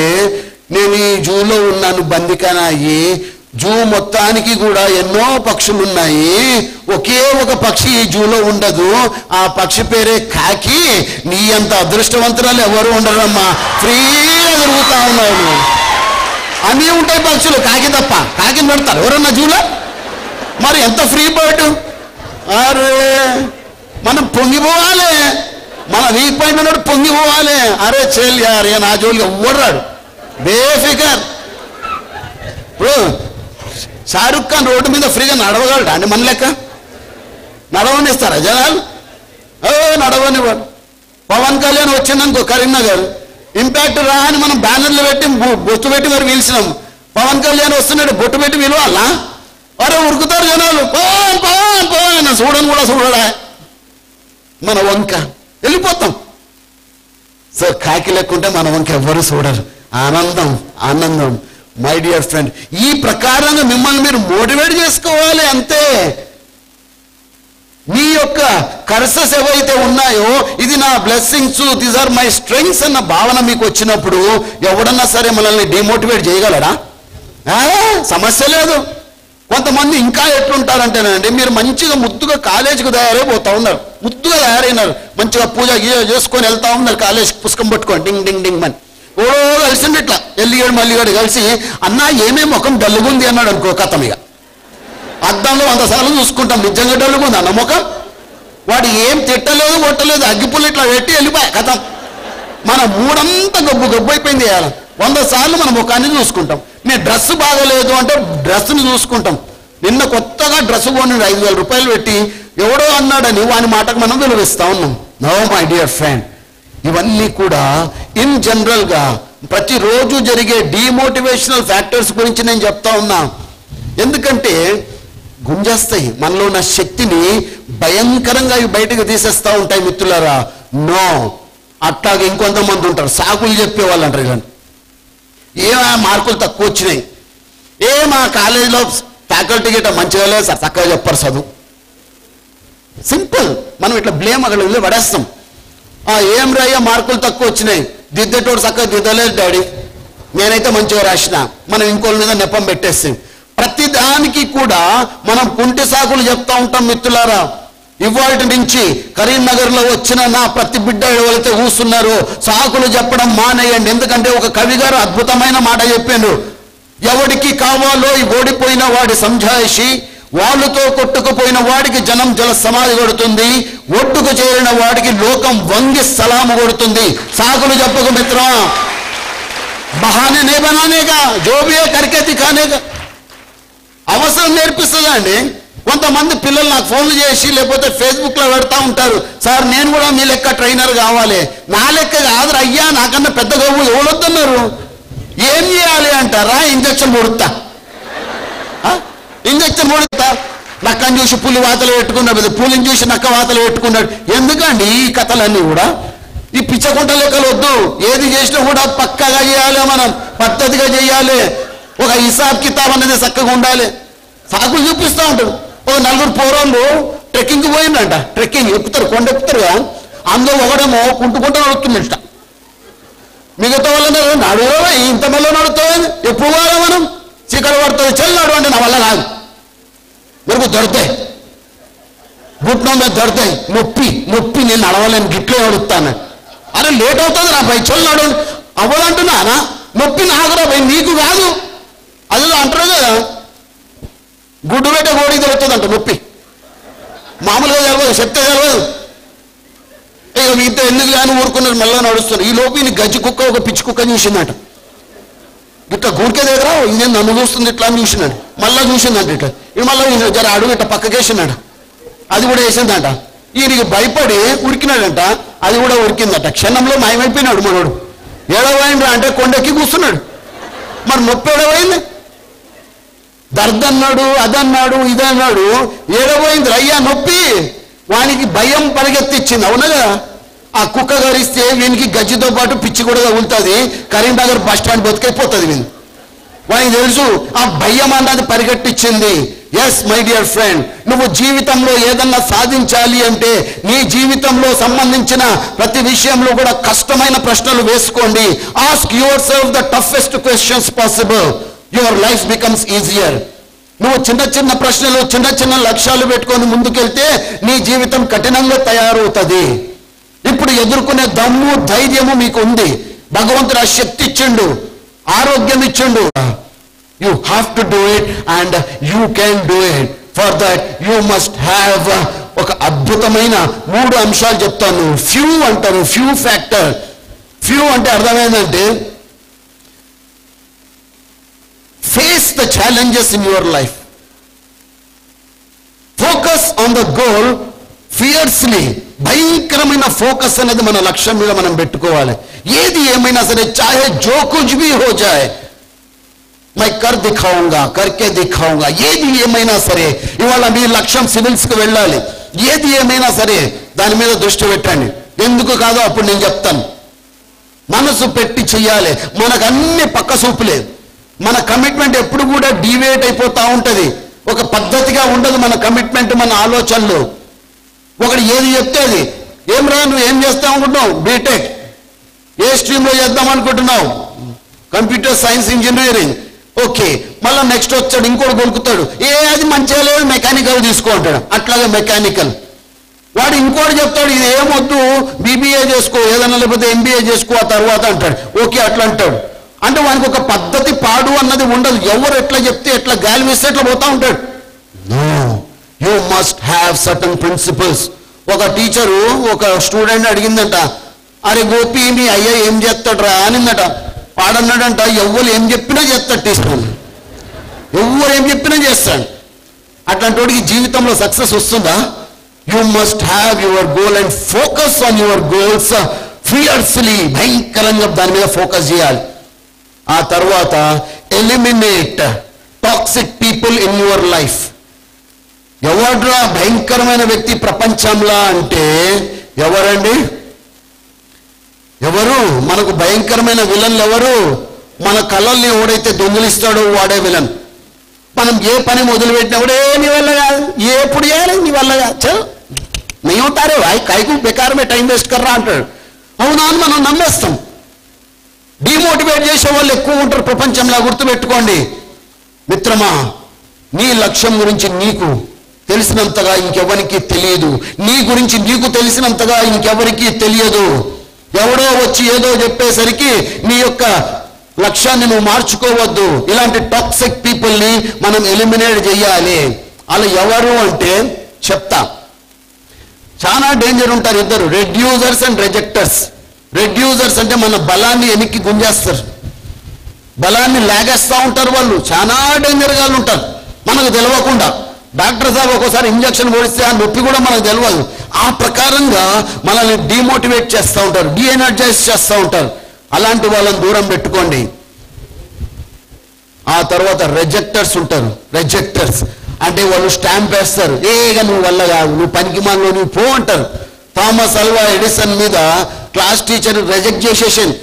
నేను ఈ జూలో ఉన్నాను, బందికాన అయ్యి. జూ మొత్తానికి కూడా ఎన్నో పక్షులు ఉన్నాయి, ఒకే ఒక పక్షి ఈ జూలో ఉండదు. ఆ పక్షి పేరే కాకి. నీ అంత అదృష్టవంతురాలు ఎవరు ఉండరమ్మా, ఫ్రీగా తిరుగుతా ఉన్నావు. అన్నీ ఉంటాయి పక్షులు, కాకి తప్ప. కాకిని పెడతారు ఎవరన్నా జూలో? మరి ఎంత ఫ్రీ బర్డ్. అరే మనం పొంగిపోవాలి, మన వీక్ పాయింట్ ఉన్నాడు పొంగిపోవాలి. అరే చెల్ యార్, నా జోలికి ఎవ్వడు రాడు, బేఫికర్. ఇప్పుడు షారుఖ్ ఖాన్ రోడ్డు మీద ఫ్రీగా నడవగలడా అండి? మన లెక్క నడవనిస్తారా జనాలు? నడవనివ్వరు. పవన్ కళ్యాణ్ వచ్చిందనుకో కరీంనగర్, ఇంపాక్ట్ రా అని మనం బ్యానర్లు పెట్టి బొట్టు పెట్టి మరి పిలిచినాం. పవన్ కళ్యాణ్ వస్తున్నాడు, బొట్టు పెట్టి పిలవాలా? అరే ఉరుకుతారు జనాలు, పవన్ చూడని కూడా చూడడా. మన వంక వెళ్ళిపోతాం. సో కాకి లెక్కుంటే మన వంక ఎవ్వరు చూడరు. ఆనందం మై డియర్ ఫ్రెండ్. ఈ ప్రకారంగా మిమ్మల్ని మీరు మోటివేట్ చేసుకోవాలి అంతే. మీ యొక్క కర్సెస్ ఏవైతే ఉన్నాయో, ఇది నా blessings, these are my strengths అన్న భావన మీకు వచ్చినప్పుడు ఎవడన్నా సరే మనల్ని డిమోటివేట్ చేయగలరా? సమస్య లేదు. కొంతమంది ఇంకా ఎట్లుంటారంటేనండి, మీరు మంచిగా ముద్దుగా కాలేజీకి తయారైపోతా ఉన్నారు, ముద్దుగా తయారైనారు, మంచిగా పూజ చేసుకొని వెళ్తా ఉన్నారు కాలేజీకి, పుస్తకం పట్టుకొని డింగ్ డింగ్ డింగ్ అని. కలిసిండి ఇట్లా ఎల్లిగాడు మల్లిగాడు కలిసి, అన్నా ఏమేమి ముఖం డల్లుగుంది అన్నాడు అనుకో, కథం. ఇక అద్దంలో 100 సార్లు చూసుకుంటాం. నిజంగా డొల్లుకుందా నమ్మకం? వాడు ఏం తిట్టలేదు కొట్టలేదు, అగ్గిపుల్లు ఇట్లా పెట్టి వెళ్ళిపోయా కథం. మన మూడంతా గబ్బు గబ్బు అయిపోయింది. వేయాలి 100 సార్లు మన ముఖాన్ని చూసుకుంటాం. నేను డ్రెస్ బాగలేదు అంటే డ్రెస్ని చూసుకుంటాం. నిన్న కొత్తగా డ్రెస్ కొని 5,000 రూపాయలు పెట్టి ఎవడో అన్నాడని వాని మాటకు మనం విలువిస్తా ఉన్నాం. నో మై డియర్ ఫ్రెండ్, ఇవన్నీ కూడా ఇన్ జనరల్గా ప్రతిరోజు జరిగే డిమోటివేషనల్ ఫ్యాక్టర్స్ గురించి నేను చెప్తా ఉన్నా. ఎందుకంటే గుంజేస్తాయి, మనలో ఉన్న శక్తిని భయంకరంగా ఇవి బయటకు తీసేస్తూ ఉంటాయి మిత్రులారా. నో, అట్లాగే ఇంకొంతమంది ఉంటారు సాకులు చెప్పేవాళ్ళు అంటారు. ఇలాంటి ఏమా మార్కులు తక్కువ వచ్చినాయి, మా కాలేజీలో ఫ్యాకల్టీ గిట్ట మంచిగా లేదు సార్, చక్కగా చెప్పారు చదువు. సింపుల్, మనం ఇట్లా బ్లేమ్ అక్కడ వెళ్ళి పడేస్తాం. ఏం రాయ్యా మార్కులు తక్కువ వచ్చినాయి, దిద్దేటోడు చక్కగా దిద్దలేదు డాడీ, నేనైతే మంచిగా రాసిన. మనం ఇంకోళ్ళ మీద నెపం పెట్టేస్తాం. ప్రతి దానికి కూడా మనం కుంటి సాకులు చెప్తా ఉంటాం మిత్రులారా. ఇవాళ నుంచి కరీంనగర్లో వచ్చిన నా ప్రతి బిడ్డ ఎవరైతే కూర్చున్నారో సాకులు చెప్పడం మానేయండి. ఎందుకంటే ఒక కవి గారు అద్భుతమైన మాట చెప్పారు. ఎవడికి కావాలో ఈ ఓడిపోయిన వాడి సంజాయిషి, వాళ్ళతో కొట్టుకుపోయిన వాడికి జనం జల సమాధి కొడుతుంది, ఒడ్డుకు చేరిన వాడికి లోకం వంగి సలాము కొడుతుంది. సాకులు చెప్పకు మిత్రం, బహానే నే బనానేగా జోబియే కరికే దిఖానేగా. అవసరం నేర్పిస్తుందా అండి? కొంతమంది పిల్లలు నాకు ఫోన్లు చేసి లేకపోతే ఫేస్బుక్లో పెడతా ఉంటారు, సార్ నేను కూడా మీ లెక్క ట్రైనర్ కావాలి. నా లెక్క కాదు అయ్యా, నాకన్నా పెద్ద గవ్వు ఎవరొద్దన్నారు. ఏం చేయాలి అంటారా? Injection పొడుతా, injection పొడుతా. నక్కని చూసి పులి వాతలు పెట్టుకున్నాడు, పులిని చూసి నక్క వాతలు పెట్టుకున్నాడు. ఎందుకండి ఈ కథలన్నీ కూడా? ఈ పిచ్చకుంట లెక్కలు వద్దు. ఏది చేసినా కూడా పక్కగా చేయాలి, మనం పద్ధతిగా చేయాలి. ఒక హిసాబ్ కితాబ్ అనేది చక్కగా ఉండాలి. సాకులు చూపిస్తూ ఉంటారు. ఒక 4 పోరోళ్ళు ట్రెక్కింగ్ పోయిందంట. ట్రెక్కింగ్ ఎక్కుతారు, కొండ ఎక్కుతారుగా. అందులో ఒకడేమో కుంటుకుంటూ నడుస్తుందంట. మిగతా వాళ్ళందరూ నడువో ఇంత మళ్ళీ నడుతుంది, ఎప్పుడు పోవాలా మనం? చీకటి పడుతుంది, చెల్లాడు అంటే నా వల్ల కాదు, మనకు దొరుకుతాయి, గుట్నం మీద దొరుకుతాయి. నొప్పి నేను నడవలేను, గిట్లే నడుస్తాను. అరే లేట్ అవుతుంది రా భయ్, చెల్లాడు అవ్వదంటున్నానా? నొప్పి నాకు రా భయ్, నీకు కాదు. అది అంటారు కదా, గుడ్డు పెట్టే గోడికి తెలుస్తుందంట నొప్పి. మామూలుగా తెలియదు, చెప్తే తెలియదు. ఇక మిగతా ఎందుకు కానీ ఊరుకున్నారు, మెల్లగా నడుస్తున్నారు. ఈ లోపు ఈ గజ్జి కుక్క ఒక పిచ్చి కుక్క చూసిందట. ఇట్లా గూడికే దగ్గర ఇదే నన్ను చూస్తుంది ఇట్లా అని చూసినాడు. మళ్ళీ చూసిందంట ఇట్లా. ఇది మళ్ళీ జర అడుగు ఇట్లా పక్కకేసినాడు. అది కూడా వేసిందంట. ఈయనకి భయపడి ఉరికినాడంట. అది కూడా ఉరికిందట. క్షణంలో మాయమైపోయినాడు మనోడు. ఏడవైండ్రా అంటే కొండెక్కి కూర్చున్నాడు. మరి నొప్పి ఏడవైంది? దర్దన్నాడు, అదన్నాడు, ఇదన్నాడు. ఏడవైంది అయ్యా నొప్పి. వానికి భయం పరిగెత్తిచ్చింది. అవునగా ఆ కుక్క గరిస్తే వీనికి గజ్జితో పాటు పిచ్చి కూడా తగులుతుంది. కరీంనగర్ బస్ స్టాండ్ బతికైపోతుంది వీని. వానికి తెలుసు ఆ భయం అన్నది పరిగెట్టించింది. ఎస్ మై డియర్ ఫ్రెండ్, నువ్వు జీవితంలో ఏదన్నా సాధించాలి అంటే నీ జీవితంలో సంబంధించిన ప్రతి విషయంలో కూడా కష్టమైన ప్రశ్నలు వేసుకోండి. Ask your self the toughest questions possible. Your life becomes easier. నువ్వు చిన్న చిన్న ప్రశ్నలు, చిన్న చిన్న లక్ష్యాలు పెట్టుకొని ముందుకెళ్తే నీ జీవితం కఠినంగా తయారవుతుంది. ఇప్పుడు ఎదుర్కొనే దమ్ము, ధైర్యము మీకు ఉంది. భగవంతుడు ఆ శక్తి ఇచ్చిండు, ఆరోగ్యం ఇచ్చిండు. You have to do it and you can do it. For that you must have ఒక అద్భుతమైన 3 అంశాలు చెప్తాను. ఫ్యూ అంటారు, ఫ్యూ ఫ్యాక్టర్. ఫ్యూ అంటే అర్థమైందంటే face the challenges in your life. Focus on the goal fiercely. భయంకరమైన ఫోకస్ అనేది మన లక్ష్యం మీద మనం పెట్టుకోవాలి. ఏది ఏమైనా సరే, చాహే జో కుచ్ భీ హో జాయే, మై కర్ దిఖాऊंगा, కర్కే దిఖాऊंगा. ఏది ఏమైనా సరే, ఇవాళ మీ లక్ష్యం సివిల్స్కి వెళ్ళాలి. ఏది ఏమైనా సరే దాని మీద దృష్టి పెట్టండి. ఎందుకు కాదో అప్పుడు నేను చెప్తాను. మనసు పెట్టి చెయ్యాలి. మనకు అన్ని పక్క చూపులేదు. మన కమిట్మెంట్ ఎప్పుడు కూడా డీవియేట్ అయిపోతూ ఉంటుంది. ఒక పద్ధతిగా ఉండదు మన కమిట్మెంట్, మన ఆలోచనలు. ఒకటి ఏది చెప్తే అది. ఏం రా నువ్వు ఏం చేస్తావు అనుకుంటున్నావు? బీటెక్. ఏ స్ట్రీమ్లో చేద్దాం అనుకుంటున్నావు? Computer science engineering. ఓకే, మళ్ళీ నెక్స్ట్ వచ్చాడు ఇంకోటి కొనుక్కుతాడు. అది మంచిగా లేదు, మెకానికల్ తీసుకో అంటాడు. అట్లాగే మెకానికల్. వాడు ఇంకోటి చెప్తాడు, ఇది ఏమొద్దు, బీబీఏ చేసుకో, ఏదన్నా లేకపోతే ఎంబీఏ చేసుకో ఆ తర్వాత అంటాడు. ఓకే అట్లా అంటాడు. అంటే వానికి ఒక పద్ధతి పాడు అన్నది ఉండదు. ఎవరు ఎట్లా చెప్తే, ఎట్లా గాలి వేస్తే ఎట్లా పోతా ఉంటాడు. No, you must have certain principles. ఒక టీచరు ఒక స్టూడెంట్ అడిగిందంట, అరే గోపి మీ అయ్యా ఏం చేస్తాడ్రా అనిందట. వాడన్నాడంట, ఎవ్వరు ఏం చెప్పినా చేస్తాడు టీచర్, ఎవ్వరు ఏం చెప్పినా చేస్తాడు. అట్లాంటి వాడికి జీవితంలో సక్సెస్ వస్తుందా? You must have your goal and focus on your goals fiercely, భయంకరంగా దాని మీద ఫోకస్ చేయాలి. ఆ తర్వాత eliminate toxic people in your life. ఎవడ్రా భయంకరమైన వ్యక్తి ప్రపంచంలో అంటే ఎవరండి? ఎవరు మనకు భయంకరమైన విలన్లు? ఎవరు? మన కళల్ని ఎవడైతే దొంగిలిస్తాడో వాడే విలన్. మనం ఏ పని మొదలుపెట్టినప్పుడే నీ వల్ల కాదు, ఎప్పుడు చేయాలి నీ వల్ల కాదు, చల్ नहीं होता रे भाई, कायకు बेकार में टाइम वेस्ट कर रहा అంటాడు. అవునా అని మనం నమ్మేస్తాం. డిమోటివేట్ చేసే వాళ్ళు ఎక్కువ ఉంటారు ప్రపంచంలో, గుర్తుపెట్టుకోండి మిత్రమా. నీ లక్ష్యం గురించి నీకు తెలిసినంతగా ఇంకెవరికి తెలియదు, నీ గురించి నీకు తెలిసినంతగా ఇంకెవరికి తెలియదు. ఎవడో వచ్చి ఏదో చెప్పేసరికి నీ యొక్క లక్ష్యాన్ని నువ్వు మార్చుకోవద్దు. ఇలాంటి టాక్సిక్ పీపుల్ని మనం ఎలిమినేట్ చేయాలి. అలా ఎవరు అంటే చెప్తా, చాలా డేంజర్ ఉంటారు ఇద్దరు, రెడ్యూసర్స్ అండ్ రిజెక్టర్స్. రెడ్యూసర్స్ అంటే మన బలాన్ని వెనక్కి గుంజేస్తారు, బలాన్ని లాగేస్తూ ఉంటారు. వాళ్ళు చాలా డేంజర్గా ఉంటారు మనకు తెలియకుండా. డాక్టర్ సాబ్ ఒక్కోసారి ఇంజక్షన్ పొడిస్తే ఆ నొప్పి కూడా మనకు తెలియదు. ఆ ప్రకారంగా మనల్ని డిమోటివేట్ చేస్తూ ఉంటారు, డీఎనర్జైజ్ చేస్తూ ఉంటారు. అలాంటి వాళ్ళని దూరం పెట్టుకోండి. ఆ తర్వాత రిజెక్టర్స్ ఉంటారు. రిజెక్టర్స్ అంటే వాళ్ళు స్టాంప్ వేస్తారు, ఏగా నువ్వు వల్ల కాదు, నువ్వు పనికి మాలో నువ్వు పో అంటారు. థామస్ అల్వా ఎడిసన్ మీద క్లాస్ టీచర్ రిజెక్ట్ చేసేసాను.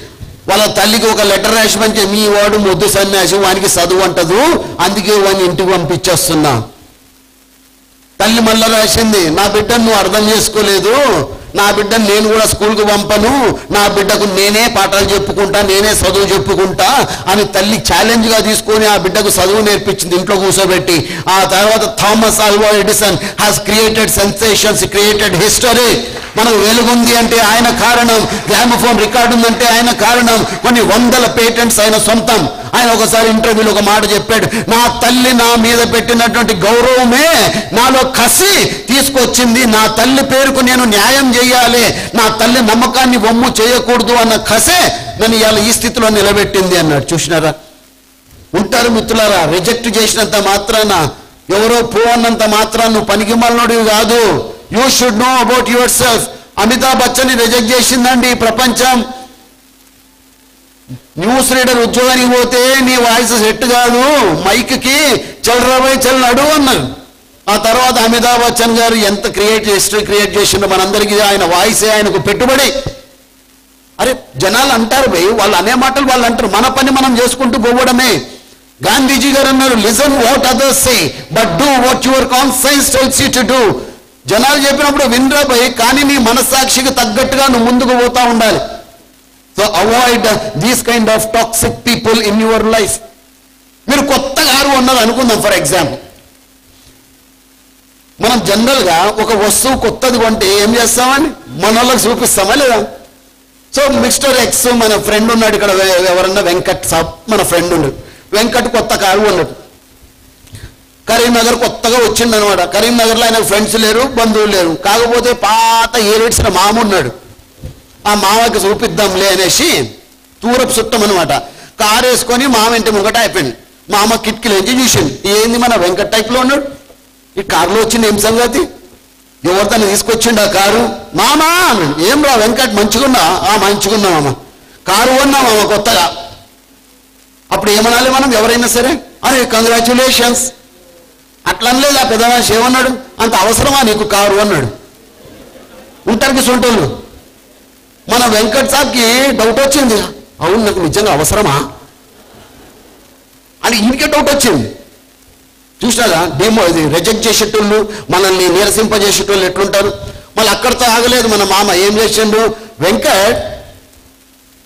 వాళ్ళ తల్లికి ఒక లెటర్ రాసి పంచే, మీ వాడు మొద్దు సన్యాసి, వానికి చదువు అంటదు, అందుకే వాడిని ఇంటికి పంపించేస్తున్నా. తల్లి మళ్ళా రాసింది, నా బిడ్డను నువ్వు అర్థం చేసుకోలేదు, నా బిడ్డను నేను కూడా స్కూల్కి పంపను, నా బిడ్డకు నేనే పాఠాలు చెప్పుకుంటా, నేనే చదువు చెప్పుకుంటా అని తల్లి ఛాలెంజ్గా తీసుకొని ఆ బిడ్డకు చదువు నేర్పించింది ఇంట్లో కూర్చోబెట్టి. ఆ తర్వాత Thomas Alva Edison has created sensations, created history. మనకు వెలుగుంది అంటే ఆయన కారణం, గ్రామోఫోన్ రికార్డు ఉందంటే ఆయన కారణం, కొన్ని వందల పేటెంట్స్ ఆయన సొంతం. ఆయన ఒకసారి ఇంటర్వ్యూలో ఒక మాట చెప్పాడు, నా తల్లి నా మీద పెట్టినటువంటి గౌరవమే నాలో కసి తీసుకొచ్చింది, నా తల్లి పేరుకు నేను న్యాయం చేయాలి, నా తల్లి నమ్మకాన్ని వమ్ము చేయకూడదు అన్న కసే నన్ను ఇవాళ ఈ స్థితిలో నిలబెట్టింది అన్నాడు. చూసినారా? ఉంటారు మిత్రులారా, రిజెక్ట్ చేసినంత మాత్రాన, ఎవరో పో అన్నంత మాత్రాన నువ్వు పనికి మాలినోడివి కాదు. You should know about yourself. Amitabh బచ్చన్ని రిజెక్ట్ చేసిందండి ఈ ప్రపంచం. న్యూస్ రీడర్ ఉద్యోగానికి పోతే నీ వాయిస్ సెట్ కాదు, మైక్కి చల్రాబాయ్ చల్ నడు అన్నారు. ఆ తర్వాత అమితాబ్ బచ్చన్ గారు ఎంత హిస్టరీ క్రియేట్ చేసిండో మనందరికీ. ఆయన వాయిసే ఆయనకు పెట్టుబడి. అరే జనాలు అంటారు భయ్, వాళ్ళు అనే మాటలు వాళ్ళు అంటారు, మన పని మనం చేసుకుంటూ పోవడమే. గాంధీజీ గారు అన్నారు, listen what others say but do what your conscience tells you to do. జనాలు చెప్పినప్పుడు వినరా భయ్, కానీ నీ మనస్సాక్షికి తగ్గట్టుగా నువ్వు ముందుకు పోతా ఉండాలి. So avoid these kind of toxic people in your life. మీరు కొత్త కారు అన్నది అనుకుందాం ఫర్ ఎగ్జాంపుల్. మనం జనరల్గా ఒక వస్తువు కొత్తది కొంటే ఏం చేస్తామని మన వాళ్ళకి చూపిస్తామా లేదా? సో మిస్టర్ ఎక్స్ మన ఫ్రెండ్ ఉన్నాడు ఇక్కడ, ఎవరన్నా వెంకట్ సాబ్ మన ఫ్రెండ్ ఉన్నాడు. వెంకట్ కొత్త కారు ఉన్నాడు, కరీంనగర్ కొత్తగా వచ్చిండు అనమాట. కరీంనగర్లో ఆయన ఫ్రెండ్స్ లేరు, బంధువులు లేరు, కాకపోతే పాత ఏరేడ్చిన మామ ఉన్నాడు. ఆ మామకి చూపిద్దాంలే అనేసి తూరపు చుట్టం అనమాట. కారు వేసుకొని మామ ఇంటి ముంగట అయిపోయింది. మామ కిటికీలోంచి చూసింది, ఏంది మన వెంకట్ టైప్లో ఉన్నాడు, ఈ కారులో వచ్చింది ఏం సంగతి, ఎవరితోనే తీసుకొచ్చిండు ఆ కారు. మామా ఏం రా వెంకట్ మంచిగున్నా? మంచిగున్నా మామ, కారు కొన్నా మామ కొత్తగా. అప్పుడు ఏమనాలి మనం ఎవరైనా సరే, అరే కంగ్రాచ్యులేషన్స్ అట్లా అనలేదు. ఆ పెద్ద మనిషి ఏమన్నాడు, అంత అవసరమా నీకు కారు అన్నాడు. ఉంటారికి సొంటోళ్ళు. మన వెంకట్ సాబ్కి డౌట్ వచ్చింది, అవును నాకు నిజంగా అవసరమా అని ఈయనకే డౌట్ వచ్చింది. చూసినాగా ఇది రిజెక్ట్ చేసేటోళ్ళు, మనల్ని నిరసింపజేసేటోళ్ళు ఎట్లుంటారు. మళ్ళీ అక్కడితో ఆగలేదు. మన మామ ఏం చేసిండు, వెంకట్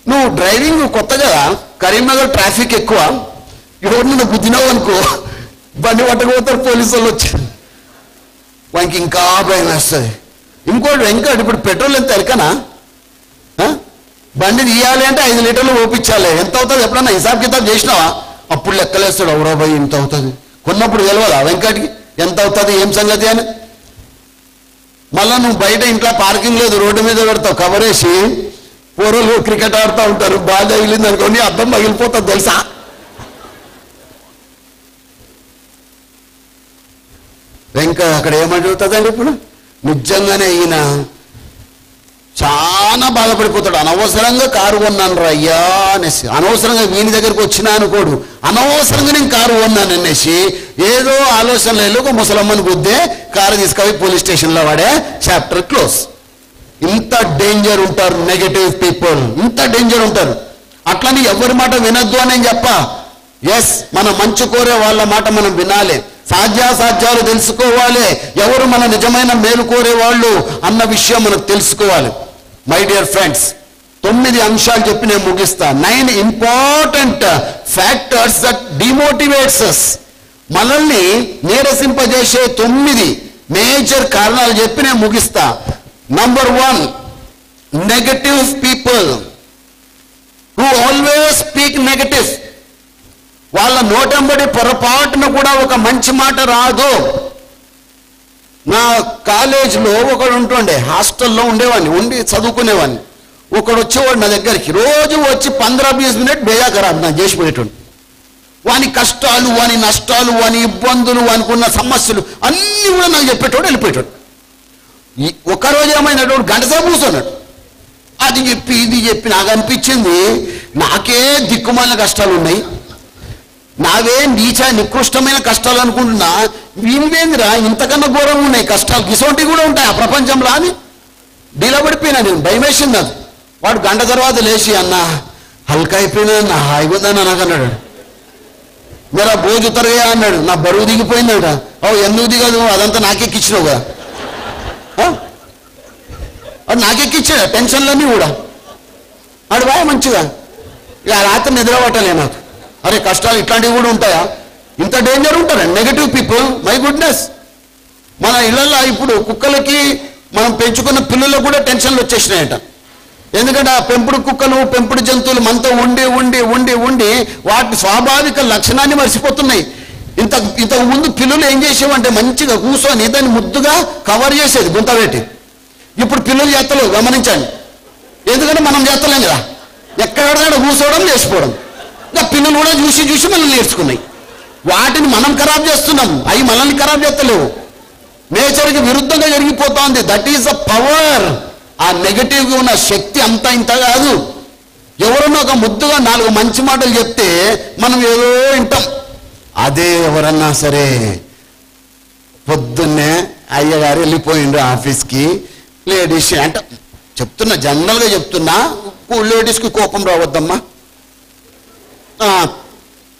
నువ్వు డ్రైవింగ్ కొత్త కదా, కరీంనగర్ ట్రాఫిక్ ఎక్కువ, ఎవరిని నువ్వు గుద్దినావు అనుకో బండి పట్టకపోతారు పోలీసు వాళ్ళు వచ్చి, వానికి ఇంకా భయం వేస్తుంది. ఇంకోటి వెంకట్ ఇప్పుడు పెట్రోల్ ఎంత ఎరకనా, బండి తీయాలి అంటే 5 లీటర్లు ఓపించాలి, ఎంత అవుతుంది ఎప్పుడన్నా హిసాబ్ కితాబ్ చేసినావా? అప్పుడు లెక్కలేస్తాడు, అవురా భయ్ ఇంత అవుతుంది. కొన్నప్పుడు తెలియదా వెంకట్కి? ఎంత అవుతుంది ఏం సంగతి అని. మళ్ళీ నువ్వు బయట ఇంట్లో పార్కింగ్ లేదు, రోడ్డు మీద పెడతావు కవర్ వేసి, పూర్వలు క్రికెట్ ఆడుతూ ఉంటారు, బాల్ తగిలింది అనుకోండి అద్దం పగిలిపోతుంది తెలుసా. ఇంకా అక్కడ ఏమంటుందండి ఇప్పుడు నిజంగానే ఈయన చాలా బాధపడిపోతాడు. అనవసరంగా కారు కొన్నాను రా అయ్యా అనేసి, అనవసరంగా వీని దగ్గరికి వచ్చినా అనుకోడు, అనవసరంగా నేను కారు కొన్నాను అనేసి ఏదో ఆలోచనలు ఒక ముసలమ్మని గుద్దే కారు తీసుకొని పోలీస్ స్టేషన్లో వాడే చాప్టర్ క్లోజ్. ఇంత డేంజర్ ఉంటారు నెగటివ్ పీపుల్, ఇంత డేంజర్ ఉంటారు. అట్లని ఎవరి మాట వినొద్దు అని నేను చెప్పా. ఎస్, మన మంచి కోరే వాళ్ళ మాట మనం వినాలి, సాధ్యాసాధ్యాలు తెలుసుకోవాలి, ఎవరు మన నిజమైన మేలు కోరే వాళ్ళు అన్న విషయం మనకు తెలుసుకోవాలి. మై డియర్ ఫ్రెండ్స్, 9 అంశాలు చెప్పి నేను ముగిస్తా. 9 important factors that demotivates us. మనల్ని నీరసింపజేసే 9 మేజర్ కారణాలు చెప్పి నేను ముగిస్తా. Number 1, negative people who always speak negative. వాళ్ళ నోటంబడి పొరపాటున కూడా ఒక మంచి మాట రాదు. నా కాలేజీలో ఒకడు ఉంటుండే, హాస్టల్లో ఉండేవాడిని, ఉండి చదువుకునేవాడిని. ఒకడు వచ్చేవాడు నా దగ్గరికి, రోజు వచ్చి 15-20 మినిట్ బేజా ఖరాబ్ నా చేసిపోయేటోడు. వాని కష్టాలు, వాని నష్టాలు, వాని ఇబ్బందులు, వానికున్న సమస్యలు అన్నీ కూడా నాకు చెప్పేటోడు, వెళ్ళిపోయేటోడు. ఒకరోజు ఏమైనటువంటి గంటసేపు కూర్చున్నాడు, అది చెప్పి ఇది చెప్పి నాకు అనిపించింది నాకే దిక్కుమాలిన కష్టాలు ఉన్నాయి, నావే నికృష్టమైన కష్టాలు అనుకుంటున్నా, వీనివేందిరా ఇంతకన్నా ఘోరంగా ఉన్నాయి కష్టాలు, గిసోంటివి కూడా ఉంటాయి ఆ ప్రపంచంలో అని డీలబడిపోయినా నేను. భయం వేసింది నాకు. వాడు గంట తర్వాత లేచి అన్న హల్కా అయిపోయినా నా హాయిపోయిందని నాకు అన్నాడు. మీరు ఆ బోజు ఉతరగా అన్నాడు. నా బరువు దిగిపోయిందట. ఎందుకు దిగదు, అదంతా నాకెక్కిచ్చినావు కదా. అది నాకెక్కిచ్చాడు టెన్షన్లన్నీ కూడా. ఆడు బాగా మంచిగా ఇక రాత్రి నిద్ర పట్టలే నాకు. అరే కష్టాలు ఇట్లాంటివి కూడా ఉంటాయా, ఇంత డేంజర్ ఉంటారా నెగటివ్ పీపుల్. మై గుడ్నెస్, మన ఇళ్లలో ఇప్పుడు కుక్కలకి మనం పెంచుకున్న పిల్లలకు కూడా టెన్షన్లు వచ్చేసినాయట. ఎందుకంటే ఆ పెంపుడు కుక్కలు, పెంపుడు జంతువులు మనతో ఉండి ఉండి ఉండి ఉండి వాటి స్వాభావిక లక్షణాన్ని మర్చిపోతున్నాయి. ఇంతకు ముందు పిల్లలు ఏం చేసేవంటే మంచిగా కూర్చొని దాన్ని ముద్దుగా కవర్ చేసేది గుంత పెట్టి. ఇప్పుడు పిల్లలు చేస్తలేవు, గమనించండి. ఎందుకంటే మనం చేస్తలేం కదా, ఎక్కడ కూర్చోవడం లేచిపోవడం. ఇంకా పిల్లలు కూడా చూసి చూసి మనల్ని నేర్చుకున్నాయి. వాటిని మనం ఖరాబ్ చేస్తున్నాం, అవి మనల్ని ఖరాబ్ చేస్తలేవు. నేచర్కి విరుద్ధంగా జరిగిపోతోంది. That is the power. ఆ నెగటివ్గా ఉన్న శక్తి అంతా ఇంత కాదు. ఎవరన్నా ఒక ముద్దుగా 4 మంచి మాటలు చెప్తే మనం ఏదో వింటాం. అదే ఎవరన్నా సరే పొద్దున్నే అయ్యగారు వెళ్ళిపోయిండ్రు ఆఫీస్కి, లేడీస్ అంటే చెప్తున్నా, జనరల్గా చెప్తున్నా, లేడీస్కి కోపం రావద్దమ్మా.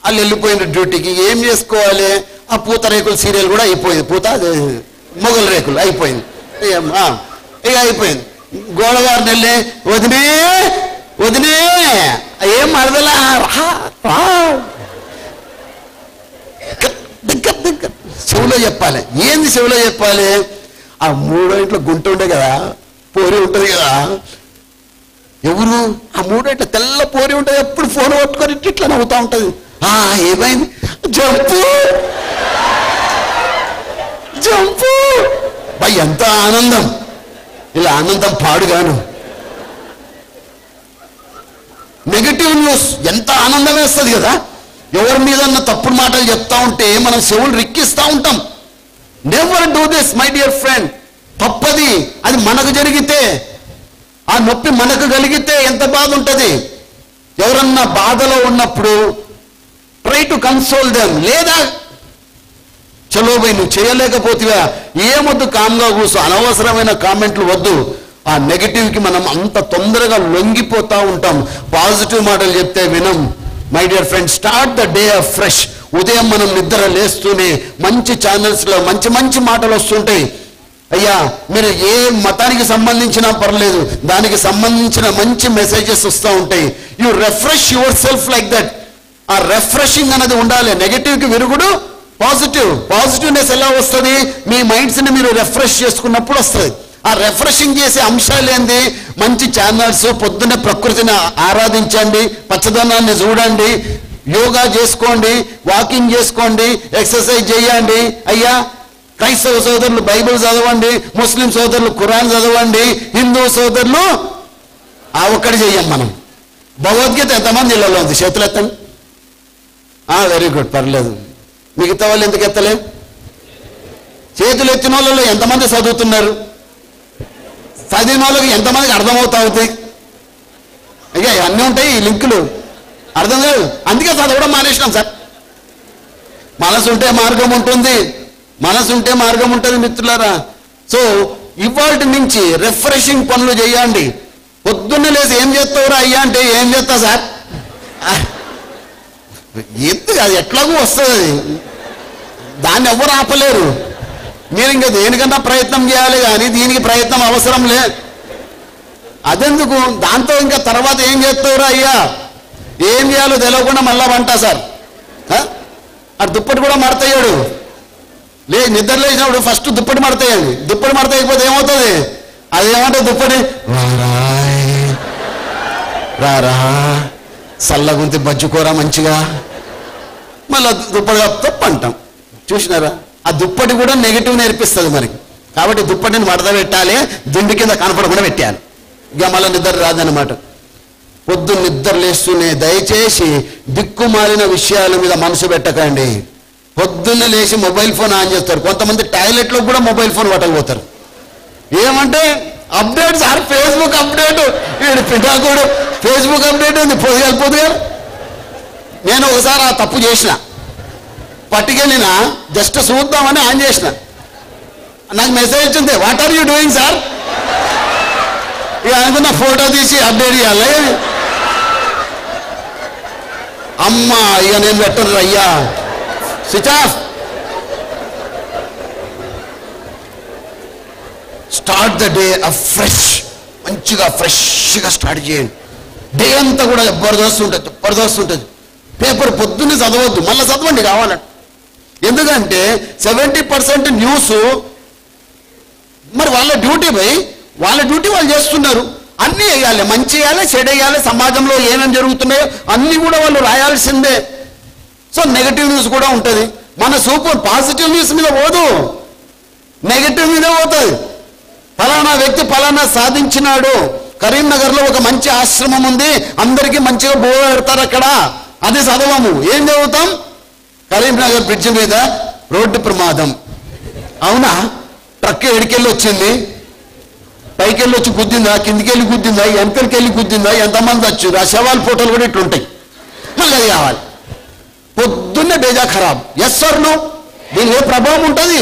వాళ్ళు వెళ్ళిపోయిండ్రు డ్యూటీకి, ఏం చేసుకోవాలి? ఆ పూతరేకుల సీరియల్ కూడా అయిపోయింది, మొగల రేకులు అయిపోయింది. ఇక అయిపోయింది. గోడగారిని వెళ్ళి వదినే వదినే ఏం మరదలా దగ్గర చెవులో చెప్పాలి. ఏంది చెవులో చెప్పాలి? ఆ 3 ఇంట్లో గుంట ఉండే కదా, పోరి ఉంటుంది కదా. ఎవరు ఆ 3 ఇంట్లో తెల్ల పోరి ఉంటుంది, ఎప్పుడు ఫోన్ పట్టుకొని ఇట్లా నవ్వుతూ ఉంటుంది. ఏమైంది? Jump jump. బై ఎంత ఆనందం! ఇలా ఆనందం పాడుగాను. నెగటివ్ న్యూస్ ఎంత ఆనందం వేస్తుంది కదా. ఎవరి మీద తప్పుడు మాటలు చెప్తా ఉంటే మనం చెవులు రిక్కిస్తూ ఉంటాం. Never do this my dear friend. తప్పది. అది మనకు జరిగితే, ఆ నొప్పి మనకు కలిగితే ఎంత బాధ ఉంటుంది. ఎవరన్నా బాధలో ఉన్నప్పుడు ట్రై టు కన్సోల్ దెమ్. లేదా చలో పోయి నువ్వు చేయలేకపోతేవా, ఏమొద్దు, కామ్గా కూర్చో, అనవసరమైన కామెంట్లు వద్దు. ఆ నెగిటివ్కి మనం అంత తొందరగా లొంగిపోతూ ఉంటాం. పాజిటివ్ మాటలు చెప్తే వినం. My dear friend, start the day of fresh. ఉదయం మనం నిద్ర లేస్తూనే మంచి ఛానల్స్లో మంచి మంచి మాటలు వస్తుంటాయి. అయ్యా, మీరు ఏ మతానికి సంబంధించినా పర్లేదు, దానికి సంబంధించిన మంచి మెసేజెస్ వస్తూ ఉంటాయి. You refresh your self like that. ఆ రిఫ్రెషింగ్ అనేది ఉండాలి. నెగటివ్కి విరుగుడు పాజిటివ్నెస్ ఎలా వస్తుంది? మీ మైండ్స్ని మీరు రిఫ్రెష్ చేసుకున్నప్పుడు వస్తుంది. ఆ రిఫ్రెషింగ్ చేసే అంశాలు ఏంది? మంచి ఛానల్స్. పొద్దున్న ప్రకృతిని ఆరాధించండి, పచ్చదనాన్ని చూడండి, యోగా చేసుకోండి, వాకింగ్ చేసుకోండి, ఎక్సర్సైజ్ చేయండి. అయ్యా క్రైస్తవ సోదరులు బైబిల్ చదవండి, ముస్లిం సోదరులు ఖురాన్ చదవండి, హిందూ సోదరులు ఆ ఒక్కటి చెయ్యం మనం. భగవద్గీత ఎంతమంది ఇళ్ళలో ఉంది? చేతులు ఎత్తండి. వెరీ గుడ్, పర్లేదు. మిగతా వాళ్ళు ఎందుకు ఎత్తలే? చేతులు ఎత్తిన వాళ్ళలో ఎంతమంది చదువుతున్నారు? చదివిన వాళ్ళకి ఎంతమందికి అర్థమవుతా అవుతాయి? ఇక అన్నీ ఉంటాయి ఈ లింకులు, అర్థం కాదు. అందుకే చదవడం మానేసినాం సార్. మనసు ఉంటే మార్గం ఉంటుంది, మనసు ఉంటే మార్గం ఉంటుంది మిత్రులారా. సో ఇవాళ నుంచి రిఫ్రెషింగ్ పనులు చేయండి. పొద్దున్న లేసి ఏం చేస్తావురా అయ్యా అంటే ఏం చేస్తా సార్, ఎందుకు అది ఎట్లాగూ వస్తుంది, దాన్ని ఎవరు ఆపలేరు. మీరు ఇంకా దేనికన్నా ప్రయత్నం చేయాలి కానీ దీనికి ప్రయత్నం అవసరం లే. అదెందుకు, దాంతో ఇంకా తర్వాత ఏం చేస్తావురా అయ్యా, ఏం చేయాలో తెలియకుండా మళ్ళా వంట సార్. ఆ దుప్పటి కూడా మడతయ్యాడు, నిద్ర లేచినప్పుడు ఫస్ట్ దుప్పటి మడతాయండి. దుప్పటి మడతయ్యకపోతే ఏమవుతుంది? అదేమంటే దుప్పటి రారా చల్లగుంతి బజ్జుకోరా మంచిగా, మళ్ళీ దుప్పటి తప్పు అంటాం. చూసినారా, ఆ దుప్పటి కూడా నెగిటివ్ నేర్పిస్తుంది మరి. కాబట్టి దుప్పటిని మడత పెట్టాలి, దిండు కింద కనపడకుండా పెట్టాలి, ఇక మళ్ళీ నిద్ర రాదనమాట. పొద్దున్న నిద్ర లేస్తూనే దయచేసి దిక్కుమాలిన విషయాల మీద మనసు పెట్టకండి. పొద్దున్న లేచి మొబైల్ ఫోన్ ఆన్ చేస్తారు. కొంతమంది టాయిలెట్లో కూడా మొబైల్ ఫోన్ పట్టకపోతారు. ఏమంటే అప్డేట్ సార్, ఫేస్బుక్ అప్డేట్, వీడు పిఠాకుడు ఫేస్బుక్ అప్డేట్ ఉంది పొద్దుగా. నేను ఒకసారి ఆ తప్పు చేసిన, పట్టుకెళ్ళిన జస్ట్ చూద్దామని ఆన్ చేసిన, నాకు మెసేజ్ వచ్చింది, what are you doing sir. ఇక అనుకున్న ఫోటో తీసి అప్డేట్ చేయాలి. అమ్మా ఇక నేను పెట్టను అయ్యా, switch off. Start the day fresh, మంచిగా ఫ్రెష్గా స్టార్ట్ చేయండి. డే అంతా కూడా జబర్దస్త్ ఉంటుంది. పేపర్ పొద్దున్నే చదవద్దు, మళ్ళీ చదవండి కావాలంటే. ఎందుకంటే 70% న్యూస్ మరి వాళ్ళ డ్యూటీ వాళ్ళ డ్యూటీ వాళ్ళు చేస్తున్నారు. అన్నీ వేయాలి, మంచి వేయాలి, చెడు వేయాలి, సమాజంలో ఏమేమి జరుగుతున్నాయో అన్నీ కూడా వాళ్ళు రాయాల్సిందే. సో నెగటివ్ న్యూస్ కూడా ఉంటుంది. మన సూపర్ పాజిటివ్ న్యూస్ మీద పోదు, నెగటివ్ మీద పోతుంది. ఫలానా వ్యక్తి ఫలానా సాధించినాడు, కరీంనగర్లో ఒక మంచి ఆశ్రమం ఉంది, అందరికీ మంచిగా బోధ పెడతారు అక్కడ, అది చదవము. ఏం చదువుతాం? కరీంనగర్ బ్రిడ్జ్ మీద రోడ్డు ప్రమాదం. అవునా, ట్రక్ ఎడికెళ్ళి వచ్చింది, పైకి వెళ్ళి వచ్చి గుద్దిందా, కిందికి వెళ్ళి గుద్దిందా, వెనకలికి వెళ్ళి గుద్దిందా, ఎంతమంది వచ్చారు, ఆ శవాల ఫోటోలు కూడా ఇట్లుంటాయి. మళ్ళీ అది కావాలి. పొద్దున్నే బేజా ఖరాబ్. ఎస్ ఆర్ నో, దీని ఏ ప్రభావం ఉంటుంది?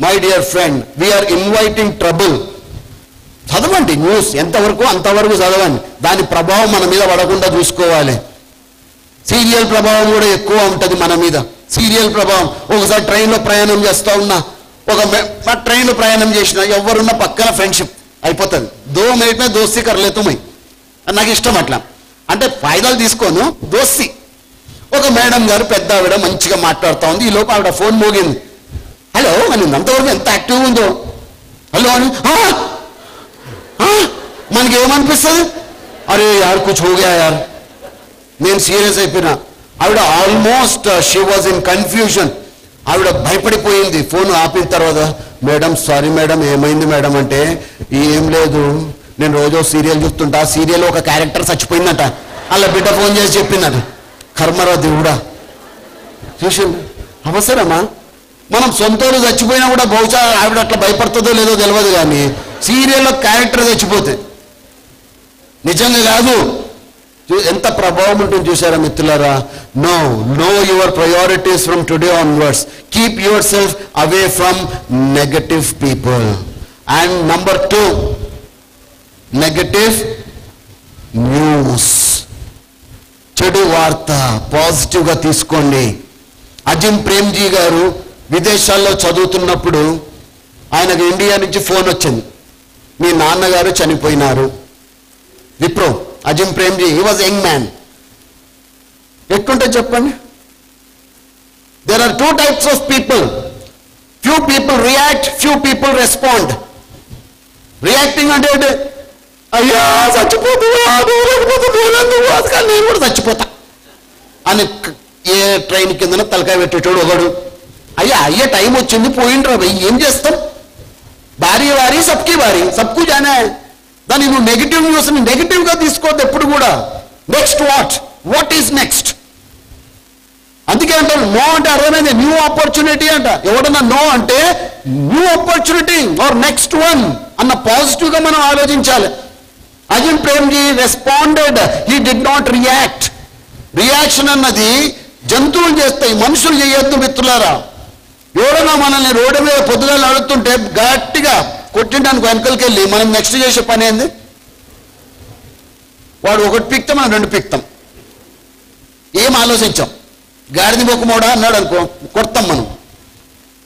My dear friend, we are inviting trouble. చదవండి న్యూస్, ఎంతవరకు అంతవరకు చదవండి, దాని ప్రభావం మన మీద పడకుండా చూసుకోవాలి. సీరియల్ ప్రభావం కూడా ఎక్కువ ఉంటుంది మన మీద, సీరియల్ ప్రభావం. ఒకసారి ట్రైన్లో ప్రయాణం చేస్తూ ఉన్నా, ట్రైన్లో ప్రయాణం చేసిన ఎవరున్నా పక్కన ఫ్రెండ్షిప్ అయిపోతుంది. 2 మినిట్ మే దోస్తీ కర్లేతుమై, నాకు ఇష్టం అట్లా. అంటే ఫాయిదాలు తీసుకోను, దోస్తీ. ఒక మేడం గారు పెద్ద ఆవిడ మంచిగా మాట్లాడుతూ ఉంది. ఈ లోపు ఆవిడ ఫోన్ మోగింది. హలో అని, అంతవరకు ఎంత యాక్టివ్గా ఉందో. హలో అని మనకి ఏమనిపిస్తుంది? అరే యార్ కుచ్ హో గయా యార్. నేను సీరియస్ అయిపోయినా. ఆవిడ almost she was in confusion. ఆవిడ భయపడిపోయింది. ఫోన్ ఆపిన తర్వాత, మేడం సారీ మేడం, ఏమైంది మేడం అంటే, ఏం లేదు, నేను రోజు సీరియల్ చూస్తుంటా, సీరియల్ ఒక క్యారెక్టర్ చచ్చిపోయిందట, అలా బిడ్డ ఫోన్ చేసి చెప్పిందట. కర్మరా దేవుడా. చూసింది అవసరమా? మనం సొంతలు చచ్చిపోయినా కూడా బహుశా ఆవిడ అట్లా భయపడుతుందో లేదో తెలియదు, కానీ సీరియల్లో క్యారెక్టర్ చచ్చిపోతే నిజంగా కాదు. ఎంత ప్రభావం ఉంటుంది చూసారా మిత్రులారా. Know your priorities from today onwards. Keep yourself away from negative people. And number 2, negative news, చెడు వార్త పాజిటివ్గా తీసుకోండి. అజిమ్ ప్రేమ్జీ గారు విదేశాల్లో చదువుతున్నప్పుడు ఆయనకు ఇండియా నుంచి ఫోన్ వచ్చింది, మీ నాన్నగారు చనిపోయినారు. Wipro Azim Premji, he was young man. ఎట్లుంటే చెప్పండి. There are 2 types of people. Few people react, few people respond. Reacting అంటే అయ్యా చచ్చిపోతున్నా, నేను కూడా చచ్చిపోతా అని ఏ ట్రైన్ కిందన తలకాయ పెట్టేటోడు ఒకడు. అయ్యే టైం వచ్చింది పోయిండ్రా భయ్, ఏం చేస్తాం? భారీ వారి సబ్కి వారి సబ్కు జానా. దాన్ని నువ్వు నెగిటివ్ న్యూస్ని నెగిటివ్గా తీసుకోవద్దు ఎప్పుడు కూడా. Next what is next? అందుకే అంటారు నో అంటే అర్థమైంది, న్యూ ఆపర్చునిటీ అంట. ఎవడన్నా నో అంటే new opportunity or next one అన్న పాజిటివ్గా మనం ఆలోచించాలి. Azim Premji responded, he did not react. Reaction అన్నది జంతువులు చేస్తాయి, మనుషులు చేయొద్దు మిత్రులారా. ఎవడన్నా మనల్ని రోడ్డు మీద పొద్దుగా నడుస్తుంటే గట్టిగా కొట్టింటానికి వెనకలికి వెళ్ళి మనం నెక్స్ట్ చేసే పని ఏంది? వాడు ఒకటి పీక్తాం, మనం రెండు పీక్తాం. ఏం ఆలోచించాం? గాడిద మొక్కమోడా అన్నాడు అనుకో, కొడతాం మనం.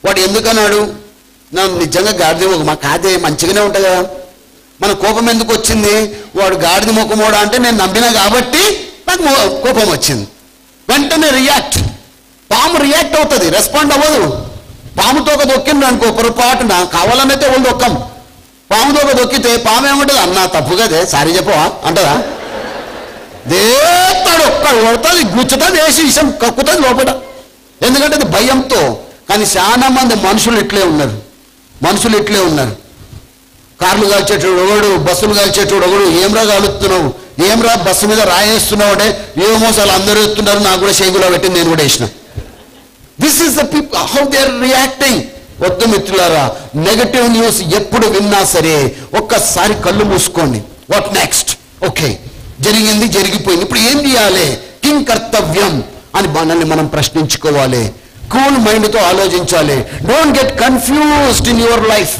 వాడు ఎందుకన్నాడు? నన్ను నిజంగా గాడిద మొక్క మా కాదే మంచిగానే ఉంటుంది కదా, మన కోపం ఎందుకు వచ్చింది? వాడు గాడిద మొక్కమోడా అంటే నేను నమ్మినా కాబట్టి నాకు కోపం వచ్చింది. వెంటనే రియాక్ట్. పాము రియాక్ట్ అవుతుంది, రెస్పాండ్ అవ్వదు. పాముతో ఒక దొక్కింది అనుకో పొరపాటున, కావాలనైతే వాళ్ళు దొక్కం. పాముతో ఒక దొక్కితే పాము ఏమంటుంది? అన్నా తప్పు కదే సారీ చెప్పవా అంటదా? దేస్తాడు, ఒక్కడు కొడుతుంది, గుచ్చుతుంది, వేసి విషయం కక్కుతుంది లోపల. ఎందుకంటే అది భయంతో. కానీ చాలా మంది మనుషులు ఇట్లే ఉన్నారు. కార్లు కాల్చేటోడు ఒకడు, బస్సులు కాల్చేటోడు ఒకడు. ఏమ్రా కాలుస్తున్నావు, ఏమ్రా బస్సు మీద రాయేస్తున్నావు అంటే ఏమో అసలు అందరూ ఎత్తున్నారు, నాకు కూడా షేగులో పెట్టింది, నేను కూడా వేసిన. This is the people how they are reacting. వద్దు మిత్రులారా, నెగటివ్ న్యూస్ ఎప్పుడు విన్నా సరే ఒక్కసారి కళ్ళు మూసుకోండి. What next? ఓకే, జరిగింది, జరిగిపోయింది, ఇప్పుడు ఏం చేయాలి? కిం కర్తవ్యం అని మనల్ని మనం ప్రశ్నించుకోవాలి. కూల్ మైండ్తో ఆలోచించాలి. Don't get confused in your life.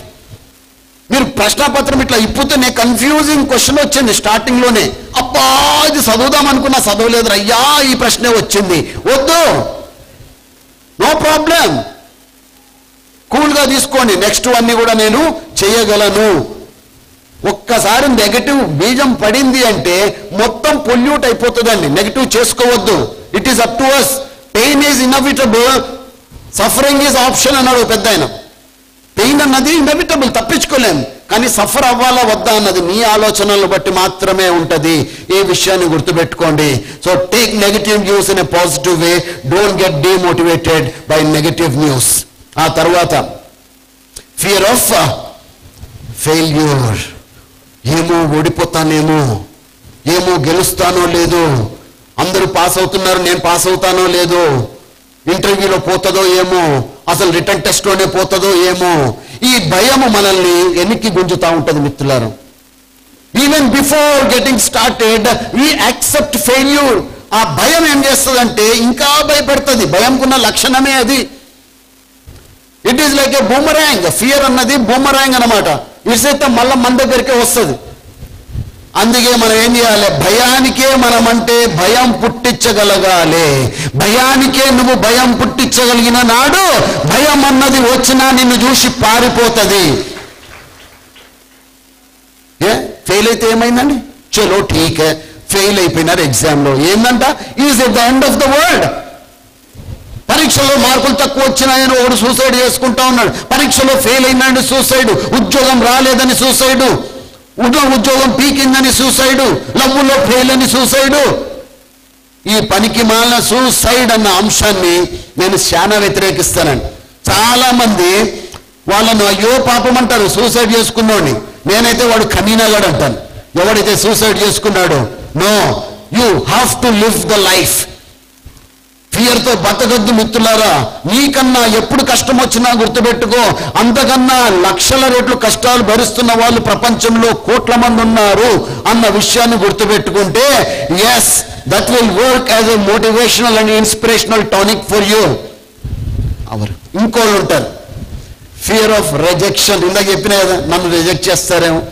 మీరు ప్రశ్నపత్రం ఇట్లా ఇప్పుతే నేను కన్ఫ్యూజింగ్ క్వశ్చన్ వచ్చింది స్టార్టింగ్లోనే, అబ్బా ఇది చదువుదాం అనుకున్నా చదవలేదు, అయ్యా ఈ ప్రశ్నే వచ్చింది. వద్దు, నో ప్రాబ్లం, కూల్గా తీసుకోండి. నెక్స్ట్ అన్ని కూడా నేను చేయగలను. ఒక్కసారి నెగటివ్ బీజం పడింది అంటే మొత్తం పొల్యూట్ అయిపోతుందండి. నెగటివ్ చేసుకోవద్దు. It is up to us. Pain is inevitable, suffering is option అన్నాడు పెద్ద ఆయన. పెయిన్ అన్నది ఇన్ఎవిటబుల్, తప్పించుకోలేము. కానీ సఫర్ అవ్వాలా వద్దా అన్నది మీ ఆలోచనలను బట్టి మాత్రమే ఉంటుంది. ఈ విషయాన్ని గుర్తుపెట్టుకోండి. So take negative news in a positive way. Don't get demotivated by negative news. ఆ తర్వాత ఫియర్ ఆఫ్ ఫెయిల్యూర్. ఏమో ఓడిపోతానేమో, ఏమో గెలుస్తానో లేదో, అందరూ పాస్ అవుతున్నారు నేను పాస్ అవుతానో లేదో, ఇంటర్వ్యూలో పోతుందో ఏమో, అసలు రిటర్న్ టెస్ట్లోనే పోతుందో ఏమో. ఈ భయము మనల్ని వెనక్కి గుంజుతా ఉంటుంది మిత్రులారా. Even before getting started we accept failure. ఆ భయం ఏం చేస్తుందంటే ఇంకా భయపెడుతుంది. భయంకున్న లక్షణమే అది. It is like A boomerang. Fear అన్నది బూమరాంగ్ అన్నమాట. ఇట్సైతే మళ్ళీ మన దగ్గరికే వస్తుంది. అందుకే మనం ఏం చేయాలి? భయానికే మనమంటే భయం పుట్టించగలగాలి. భయానికే నువ్వు భయం పుట్టించగలిగిన నాడు భయం అన్నది వచ్చినా నిన్ను చూసి పారిపోతుంది. ఫెయిల్ అయితే ఏమైందండి? చలో ఠీక్, ఫెయిల్ అయిపోయినారు ఎగ్జామ్లో. ఏందంట? Is it the end of the world. పరీక్షలో మార్కులు తక్కువ వచ్చినాయని ఒకడు సూసైడ్ చేసుకుంటా ఉన్నాడు. పరీక్షలో ఫెయిల్ అయినాడు సూసైడ్. ఉద్యోగం రాలేదని సూసైడు, ఉద్యోగం పీకిందని సూసైడు, లవ్వులో ఫెయిల్ అని సూసైడు. ఈ పనికి మాలిన సూసైడ్ అన్న అంశాన్ని నేను చాలా వ్యతిరేకిస్తానండి. చాలా మంది వాళ్ళను అయ్యో పాపం అంటారు సూసైడ్ చేసుకున్నాడు. నేనైతే వాడు కమీనాగాడు అంటాను. ఎవడైతే సూసైడ్ చేసుకున్నాడో, no, you have to live the life. ఫియర్తో బతకద్దు మిత్రులారా. నీకన్నా ఎప్పుడు కష్టం వచ్చినా గుర్తుపెట్టుకో, అంతకన్నా లక్షల రెట్లు కష్టాలు భరిస్తున్న వాళ్ళు ప్రపంచంలో కోట్ల మంది ఉన్నారు అన్న విషయాన్ని గుర్తుపెట్టుకుంటే, yes, that will work as a motivational and inspirational tonic for you. ఇంకోళ్ళు ఉంటారు ఫియర్ ఆఫ్ రిజెక్షన్. ఇందాక చెప్పినా కదా, నన్ను రిజెక్ట్ చేస్తారేమో,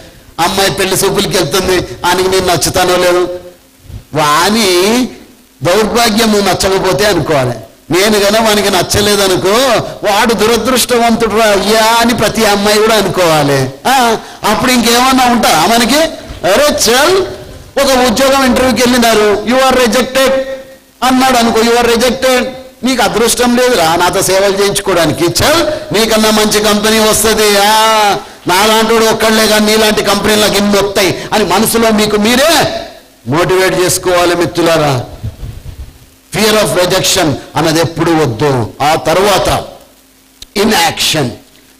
అమ్మాయి పెళ్లి చూపులకి వెళ్తుంది, ఆయనకి నేను నచ్చుతానో లేదు, వాని దౌర్భాగ్యం నువ్వు నచ్చకపోతే అనుకోవాలి. నేను కనుక వానికి నచ్చలేదనుకో, వాడు దురదృష్టవంతుడు అయ్యా అని ప్రతి అమ్మాయి కూడా అనుకోవాలి. అప్పుడు ఇంకేమన్నా ఉంటా మనకి? అరే చల్, ఒక ఉద్యోగం ఇంటర్వ్యూకి వెళ్ళినారు, యు ఆర్ రిజెక్టెడ్ అన్నాడు అనుకో, యు ఆర్ రిజెక్టెడ్, నీకు అదృష్టం లేదురా నాతో సేవలు చేయించుకోవడానికి, చల్ నీకన్నా మంచి కంపెనీ వస్తుంది, నాలాంటి ఒక్కళ్ళే కానీ నీలాంటి కంపెనీలకు ఇన్ని వస్తాయి అని మనసులో మీకు మీరే మోటివేట్ చేసుకోవాలి మిత్రులారా. ఫియర్ ఆఫ్ రిజెక్షన్ అన్నది ఎప్పుడు వద్దు. ఆ తర్వాత ఇన్ యాక్షన్.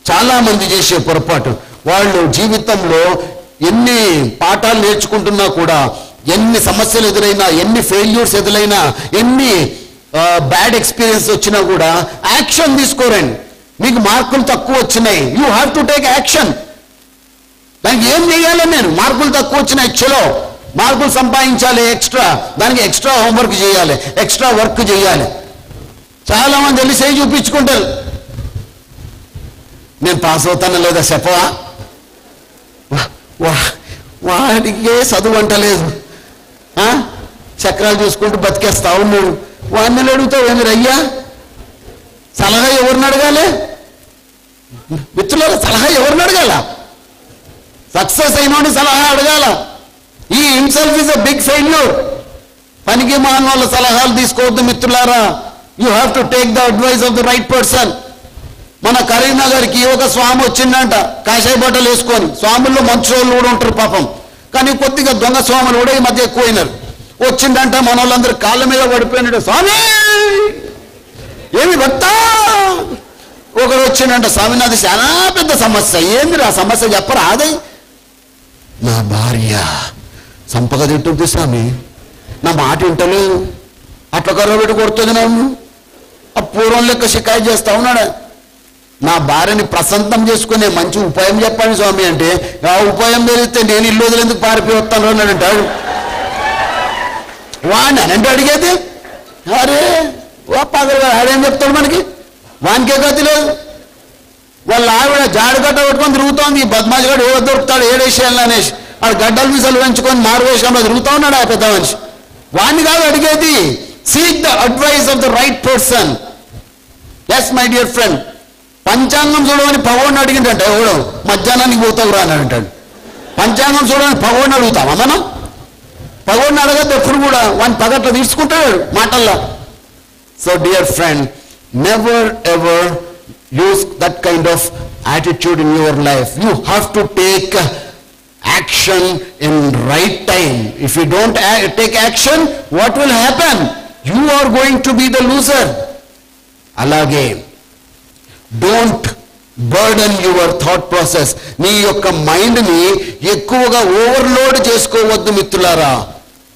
చాలా మంది చేసే పొరపాటు, వాళ్ళు జీవితంలో ఎన్ని పాఠాలు నేర్చుకుంటున్నా కూడా, ఎన్ని సమస్యలు ఎదురైనా, ఎన్ని ఫెయిల్యూర్స్ ఎదురైనా, ఎన్ని బ్యాడ్ ఎక్స్పీరియన్స్ వచ్చినా కూడా యాక్షన్ తీసుకోరండి. మీకు మార్కులు తక్కువ వచ్చినాయి, you have to take action. దానికి ఏం చేయాలి? నేను మార్కులు తక్కువ వచ్చినాయి, చలో మార్కులు సంపాదించాలి, దానికి ఎక్స్ట్రా హోంవర్క్ చేయాలి, ఎక్స్ట్రా వర్క్ చేయాలి. చాలా మంది వెళ్ళి చేయి చూపించుకుంటారు, నేను పాస్ అవుతాను లేదా చెప్పవా? వాడికే చదువు అంటలేదు, చక్రాలు చూసుకుంటూ బతికేస్తా ఉన్నాడు. వాడిని అడుగుతావు ఏమి రయ్యా? సలహా ఎవరిని అడగాలి? మిత్రుల సలహా ఎవరిని అడగాల? సక్సెస్ అయినోని సలహా అడగాల. He himself is a big failure. పనికి మానవాళ్ళ సలహాలు తీసుకోవద్దు మిత్రులారా. You have to take the advice of the right person. మన కరీంనగర్కి ఒక స్వామి వచ్చిందంట, కాషాయ బట్టలు వేసుకొని. స్వాముల్లో మంచి వాళ్ళు కూడా ఉంటారు పాపం, కానీ కొద్దిగా దొంగ స్వాములు కూడా ఈ మధ్య ఎక్కువైనారు. వచ్చిందంట, మన వాళ్ళందరూ కాళ్ళ మీద పడిపోయినాడు, స్వామి ఏమి భక్తా. ఒకరు వచ్చిందంట, స్వామి నాది చాలా పెద్ద సమస్య. ఏంది ఆ సమస్య చెప్పరా? అదే నా భార్య సంపక తింటుంది స్వామి, నా మాట వింటలేదు, అట్లా కర్ర పెట్టి కొడుతుంది నన్ను. ఆ పూర్వం లెక్క షికాయత్ చేస్తా ఉన్నాడు. నా భార్యని ప్రశాంతం చేసుకునే మంచి ఉపాయం చెప్పండి స్వామి అంటే, ఆ ఉపాయం తెలిస్తే నేను ఇల్లు వదిలేందుకు పారిపోయి వస్తాను అన్నాడు అంటాడు. వాడిని అంటే అడిగేది, అరే ఓ పగలు ఆడేం చెప్తాడు మనకి? వానికే గతి లేదు. వాళ్ళ ఆవిడ జాడగడ్డ పెట్టుకొని తిరుగుతోంది. ఈ బద్మాజిగాడు ఏదో దొరుకుతాడు ఏడేసేయాలని అనేసి వాడు గడ్డలు మీసలు పెంచుకొని మారువేషంలో తిరుగుతూ ఉన్నాడు ఆ పెద్ద మనిషి. వాడిని కాదు అడిగేది, seek the advice of the right person. Yes my dear friend, పంచాంగం చూడమని పగోడిని అడిగిందంటే ఎవడు మధ్యాహ్నానికి పోతావు రా అని అంటాడు. పంచాంగం చూడమని పగోడిని అడుగుతావా మనం? పగోడిని అడగద్దు ఎప్పుడు కూడా, వాడిని పగట్లో తీర్చుకుంటాడు మాటల్లో. So dear friend, never ever use that kind of attitude in your life. You have to take action in right time. If you don't take action, what will happen? You are going to be the loser. Alage, don't burden your thought process. నీ యొక్క mind ని ఎక్కువగా overload చేసుకోవద్దు మిత్రులారా.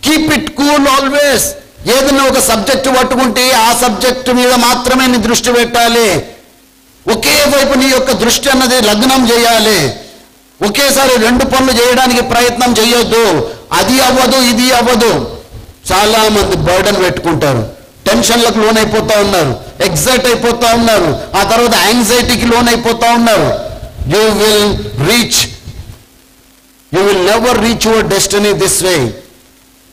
Keep it cool always. ఏదైనా ఒక subject పట్టుకుంటే ఆ సబ్జెక్ట్ మీద మాత్రమే నీ దృష్టి పెట్టాలి. ఒకే వైపు నీ యొక్క దృష్టి అన్నది లగ్నం చేయాలి. ఒకేసారి రెండు పనులు చేయడానికి ప్రయత్నం చేయొద్దు. అది అవ్వదు, ఇది అవ్వదు. చాలా మంది బర్డన్ పెట్టుకుంటారు, టెన్షన్లకు లోనైపోతా ఉన్నారు, ఎగ్జైట్ అయిపోతా ఉన్నారు, ఆ తర్వాత యాంగ్జైటీకి లోనైపోతా ఉన్నారు. You will never reach your destiny this way.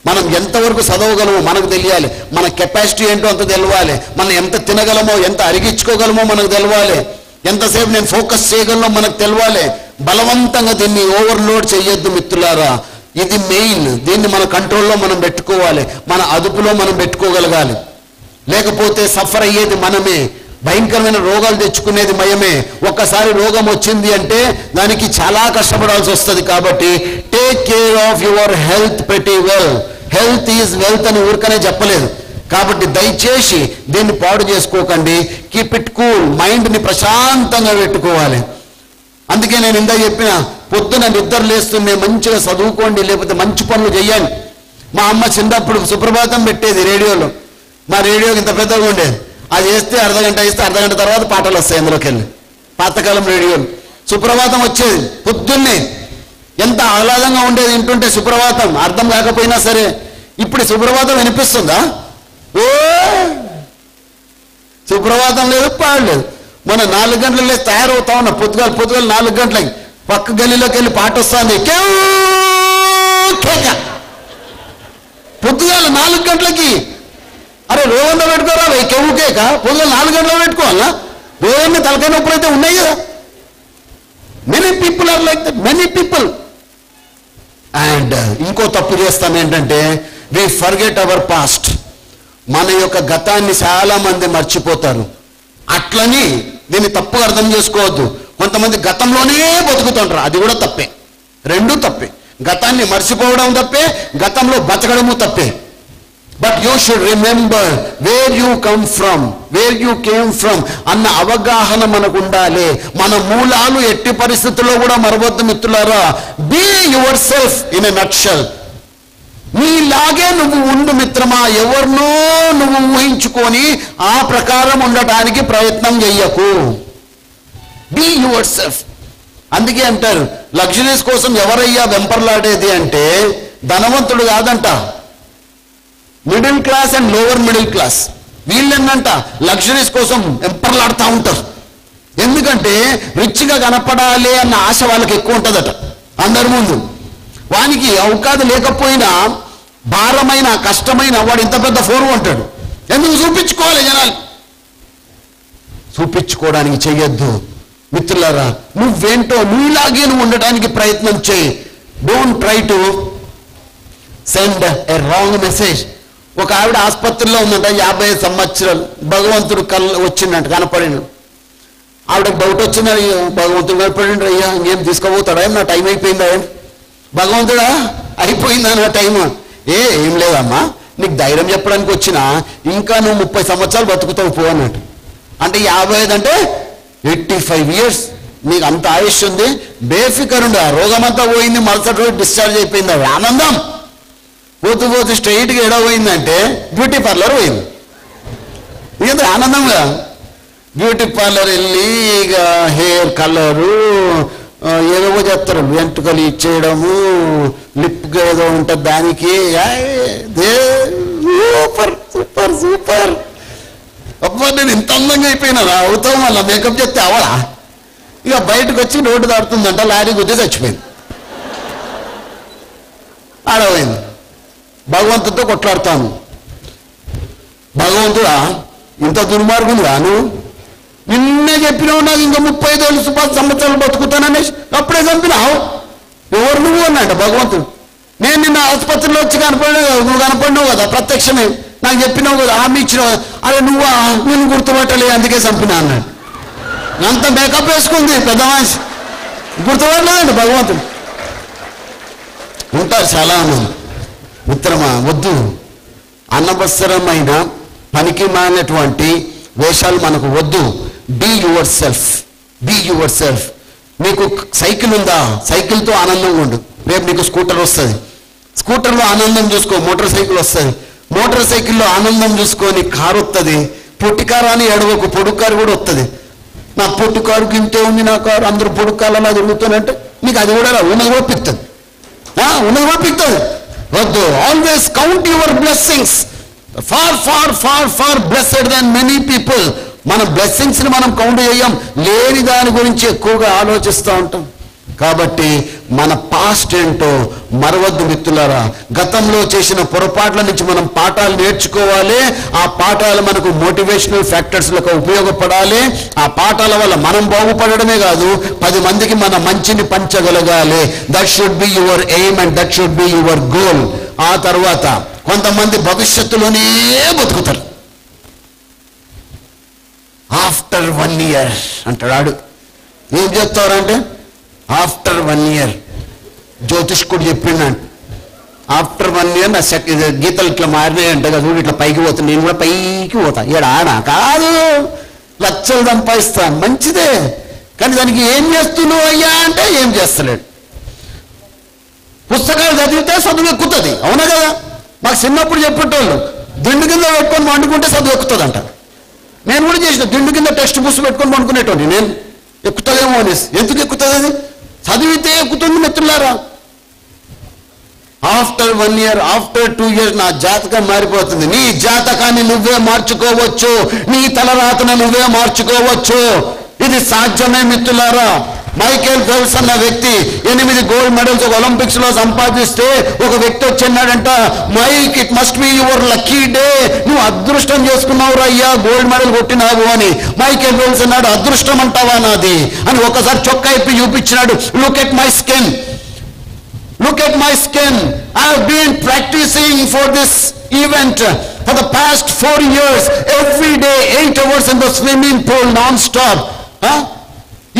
మనం ఎంతవరకు చదవగలమో మనకు తెలియాలి, మన కెపాసిటీ ఏంటో అంత తెలవాలి, మనం ఎంత తినగలమో ఎంత అరిగించుకోగలమో మనకు తెలవాలి, ఎంతసేపు నేను ఫోకస్ చేయగలనో మనకు తెలవాలి. బలవంతంగా దీన్ని ఓవర్లోడ్ చేయొద్దు మిత్రులారా. ఇది మెయిన్. దీన్ని మన కంట్రోల్లో మనం పెట్టుకోవాలి, మన అదుపులో మనం పెట్టుకోగలగాలి. లేకపోతే సఫర్ అయ్యేది మనమే, భయంకరమైన రోగాలు తెచ్చుకునేది మయమే. ఒక్కసారి రోగం వచ్చింది అంటే దానికి చాలా కష్టపడాల్సి వస్తుంది. కాబట్టి take care of your health pretty well. Health is wealth అని ఊరికనే చెప్పలేదు. కాబట్టి దయచేసి దీన్ని పాడు చేసుకోకండి. Keep it cool. మైండ్ని ప్రశాంతంగా పెట్టుకోవాలి. అందుకే నేను ఇందా చెప్పిన, పొద్దున నిద్ర లేస్తుండే మంచిగా చదువుకోండి, లేకపోతే మంచి పనులు చెయ్యండి. మా అమ్మ చిన్నప్పుడు సుప్రభాతం పెట్టేది రేడియోలో. మా రేడియోకి ఇంత పెద్దగా ఉండేది. అది వేస్తే అర్ధగంట ఇస్తే అర్ధగంట తర్వాత పాటలు వస్తాయి అందులోకి వెళ్ళి. పాతకాలం రేడియోలు సుప్రభాతం వచ్చేది పొద్దున్నే. ఎంత ఆహ్లాదంగా ఉండేది వింటుంటే సుప్రభాతం. అర్థం కాకపోయినా సరే. ఇప్పుడు సుప్రభాతం వినిపిస్తుందా? ఓ సుప్రభాతం లేదు, పాడలేదు. మన 4 గంటలకు లేసి తయారవుతా ఉన్నా. పొద్దుగాలు 4 గంటలకి పక్క గల్లీలోకి వెళ్ళి పాట వస్తుంది. పొద్దుగాల 4 గంటలకి. అరే రోగంలో పెట్టుకోరా కెవ్వు కేక, పొద్దుగాల 4 గంటలకు పెట్టుకోవాలా? రోగాన్ని తలకాయ నొప్పులు అయితే ఉన్నాయి కదా. Many people are like that, many people. And ఇంకో తప్పు చేస్తాం ఏంటంటే, వి ఫర్గెట్ అవర్ పాస్ట్. మన యొక్క గతాన్ని చాలా మంది మర్చిపోతారు. అట్లని దీన్ని తప్పుగా అర్థం చేసుకోవద్దు. కొంతమంది గతంలోనే బతుకుతుంటారు, అది కూడా తప్పే. రెండూ తప్పే. గతాన్ని మర్చిపోవడం తప్పే, గతంలో బతకడము తప్పే. But you should remember where you come from, where you came from అన్న అవగాహన మనకు ఉండాలి. మన మూలాలు ఎట్టి పరిస్థితుల్లో కూడా మరవద్దు మిత్రులారా. Be yourself in a nutshell. నీలాగే నువ్వు ఉండు మిత్రమా. ఎవరినో నువ్వు ఊహించుకొని ఆ ప్రకారం ఉండటానికి ప్రయత్నం చెయ్యకు. Be yourself. అందుకే అంటారు లగ్జరీస్ కోసం ఎవరయ్యా వెంపర్లాడేది అంటే ధనవంతుడు కాదంట, middle class and lower middle class. వీళ్ళేంటంట లగ్జరీస్ కోసం వెంపర్లాడుతూ ఉంటారు. ఎందుకంటే రిచ్గా కనపడాలి అన్న ఆశ వాళ్ళకి ఎక్కువ ఉంటుందట అందరి ముందు. వానికి అవకాశం లేకపోయినా భారమైన కష్టమైన వాడు ఇంత పెద్ద ఫోన్ అంటాడు. ఎందుకు చూపించుకోవాలి జనాలు? చూపించుకోవడానికి చెయ్యొద్దు మిత్రులారా. నువ్వేంటో నీలాగే నువ్వు ఉండటానికి ప్రయత్నం చేయి. Don't try to send a wrong message. ఒక ఆవిడ ఆసుపత్రిలో ఉందంట, 50 సంవత్సరాలు. భగవంతుడు వచ్చిందంట, కనపడిన. ఆవిడకి డౌట్ వచ్చింది, భగవంతుడు కనపడిండు, అయ్యా ఇంకేం తీసుకోబోతాడా, నా టైం అయిపోయిందా? భగవంతుడా అయిపోయిందా నా టైం? ఏం లేదమ్మా, నీకు ధైర్యం చెప్పడానికి వచ్చినా, ఇంకా నువ్వు 30 సంవత్సరాలు బతుకుతావు పో అన్నట్టు. అంటే 55 అంటే 85 years నీకు అంత ఆయుష్ ఉంది, బేఫికరుండు. ఆ రోగం అంతా పోయింది, మరుసటి రోజు డిశ్చార్జ్ అయిపోయింది. అది ఆనందం. పోతూ పోతూ స్ట్రైట్గా ఎడ పోయిందంటే బ్యూటీ పార్లర్ పోయింది. ఇది ఆనందంగా బ్యూటీ పార్లర్ వెళ్ళి ఇక హెయిర్ కలరు ఏదో చేస్తారు, వెంట్రుకలు ఇచ్చేయడము, లిప్గా ఏదో ఉంటుంది దానికి. Super super super. అబ్బా నేను ఇంత అందంగా అయిపోయినా అవుతాం మళ్ళీ మేకప్ చేస్తే అవడా. ఇక బయటకు వచ్చి రోడ్డు దాడుతుందంట, లారీ గుద్ది చచ్చిపోయింది, ఆడపోయింది. భగవంతుడితో కొట్లాడుతాను. భగవంతుడా ఇంత దుర్మార్గుందా నువ్వు? నిన్నే చెప్పినావు నాకు ఇంకా 35 సంవత్సరాలు బతుకుతాననేసి, అప్పుడే చంపినావు. ఎవరు నువ్వు అన్నాడు భగవంతుడు. నేను నిన్న ఆసుపత్రిలో వచ్చి కనపడినావు కదా, నువ్వు కనపడినావు కదా ప్రత్యక్షమే, నాకు చెప్పినావు కదా, హామీ ఇచ్చినావు. అరే నువ్వా, నేను గుర్తుపట్టలే అందుకే చంపినా అన్నాడు. అంత మేకప్ వేసుకుంది పెద్ద మనిషి, గుర్తుపట్టలేదండి భగవంతుడు. ఉంటారు చాలా మంది. మిత్రమా వద్దు. అనవసరమైన పనికి మాలినటువంటి వేషాలు మనకు వద్దు. Be yourself, be yourself. నీకు సైకిల్ ఉందా, సైకిల్తో ఆనందంగా ఉండు. రేపు నీకు స్కూటర్ వస్తుంది, స్కూటర్లో ఆనందం చూసుకో. మోటార్ సైకిల్ వస్తుంది, మోటార్ సైకిల్లో ఆనందం చూసుకొని. కారు వస్తుంది, పొట్టి కారు అని ఎడవకు, పొడుగు కారు కూడా వస్తుంది. నా పొట్టు కారుకి ఇంతే ఉంది నా కారు, అందరూ పొడుగు కారు అలా తిరుగుతానంటే నీకు అది కూడా ఉన్నది కూడా పిక్తుంది, ఉన్నది కూడా పిక్తుంది. వద్దు. Always count your blessings. Far far far far blessed then many people. మన బ్లెస్సింగ్స్ ని మనం కౌంట్ చేయం, లేని దాని గురించి ఎక్కువగా ఆలోచిస్తూ ఉంటాం. కాబట్టి మన పాస్ట్ ఏంటో మరవద్దు మిత్రులారా. గతంలో చేసిన పొరపాట్ల నుంచి మనం పాఠాలు నేర్చుకోవాలి. ఆ పాఠాలు మనకు మోటివేషనల్ ఫ్యాక్టర్స్లకు ఉపయోగపడాలి. ఆ పాఠాల వల్ల మనం బాగుపడడమే కాదు, 10 మందికి మన మంచిని పంచగలగాలి. That should be your aim and that should be your goal. ఆ తర్వాత కొంతమంది భవిష్యత్తులోనే బతుకుతారు. ఆఫ్టర్ 1 year అంటాడు. ఏం చేస్తారంటే ఆఫ్టర్ 1 year జ్యోతిష్కుడు చెప్పిండంట. ఆఫ్టర్ 1 year నా గీతలు ఇట్లా మారినాయంట కదా, చూడు ఇట్లా పైకి పోతాను, నేను కూడా పైకి పోతా. ఆనా కాదు, లక్షలు సంపాదిస్తాను, మంచిదే. కానీ దానికి ఏం చేస్తున్నావు అయ్యా అంటే ఏం చేస్తలేడు. పుస్తకాలు చదివితే చదువు ఎక్కుతుంది, అవునా కదా? మాకు చిన్నప్పుడు చెప్పేటోళ్ళు దిండు కింద పెట్టుకొని వండుకుంటే చదువు ఎక్కుతుంది అంట. నేను కూడా చేసిన, దిండు కింద టెక్స్ట్ బుక్స్ పెట్టుకొని వండుకునేటోని. నేను ఎక్కుతుందేమో అనేసి. ఎందుకు ఎక్కుతుంది? అది చదివితే ఎక్కుతుంది మిత్రులారా. ఆఫ్టర్ 1 year, ఆఫ్టర్ 2 years నా జాతకం మారిపోతుంది. నీ జాతకాన్ని నువ్వే మార్చుకోవచ్చు, నీ తలరాతను నువ్వే మార్చుకోవచ్చు. ఇది సాధ్యమే మిత్రులారా. మైకేల్ ఫెల్ప్స్ అన్న వ్యక్తి 8 గోల్డ్ మెడల్స్ ఒలింపిక్స్ లో సంపాదిస్తే ఒక వ్యక్తి వచ్చిన్నాడంట, Mike it must be your lucky day, నువ్వు అదృష్టం చేసుకున్నావు అయ్యా గోల్డ్ మెడల్ కొట్టినావు అని. మైకేల్ ఫెల్ప్స్ అన్నాడు, అదృష్టం అంటావా నాది అని. ఒకసారి చొక్కా ఇప్పి చూపించినాడు. Look at my skin, look at my skin. I have been practicing for this event for the past 4 years, every day 8 hours in the swimming pool non-stop.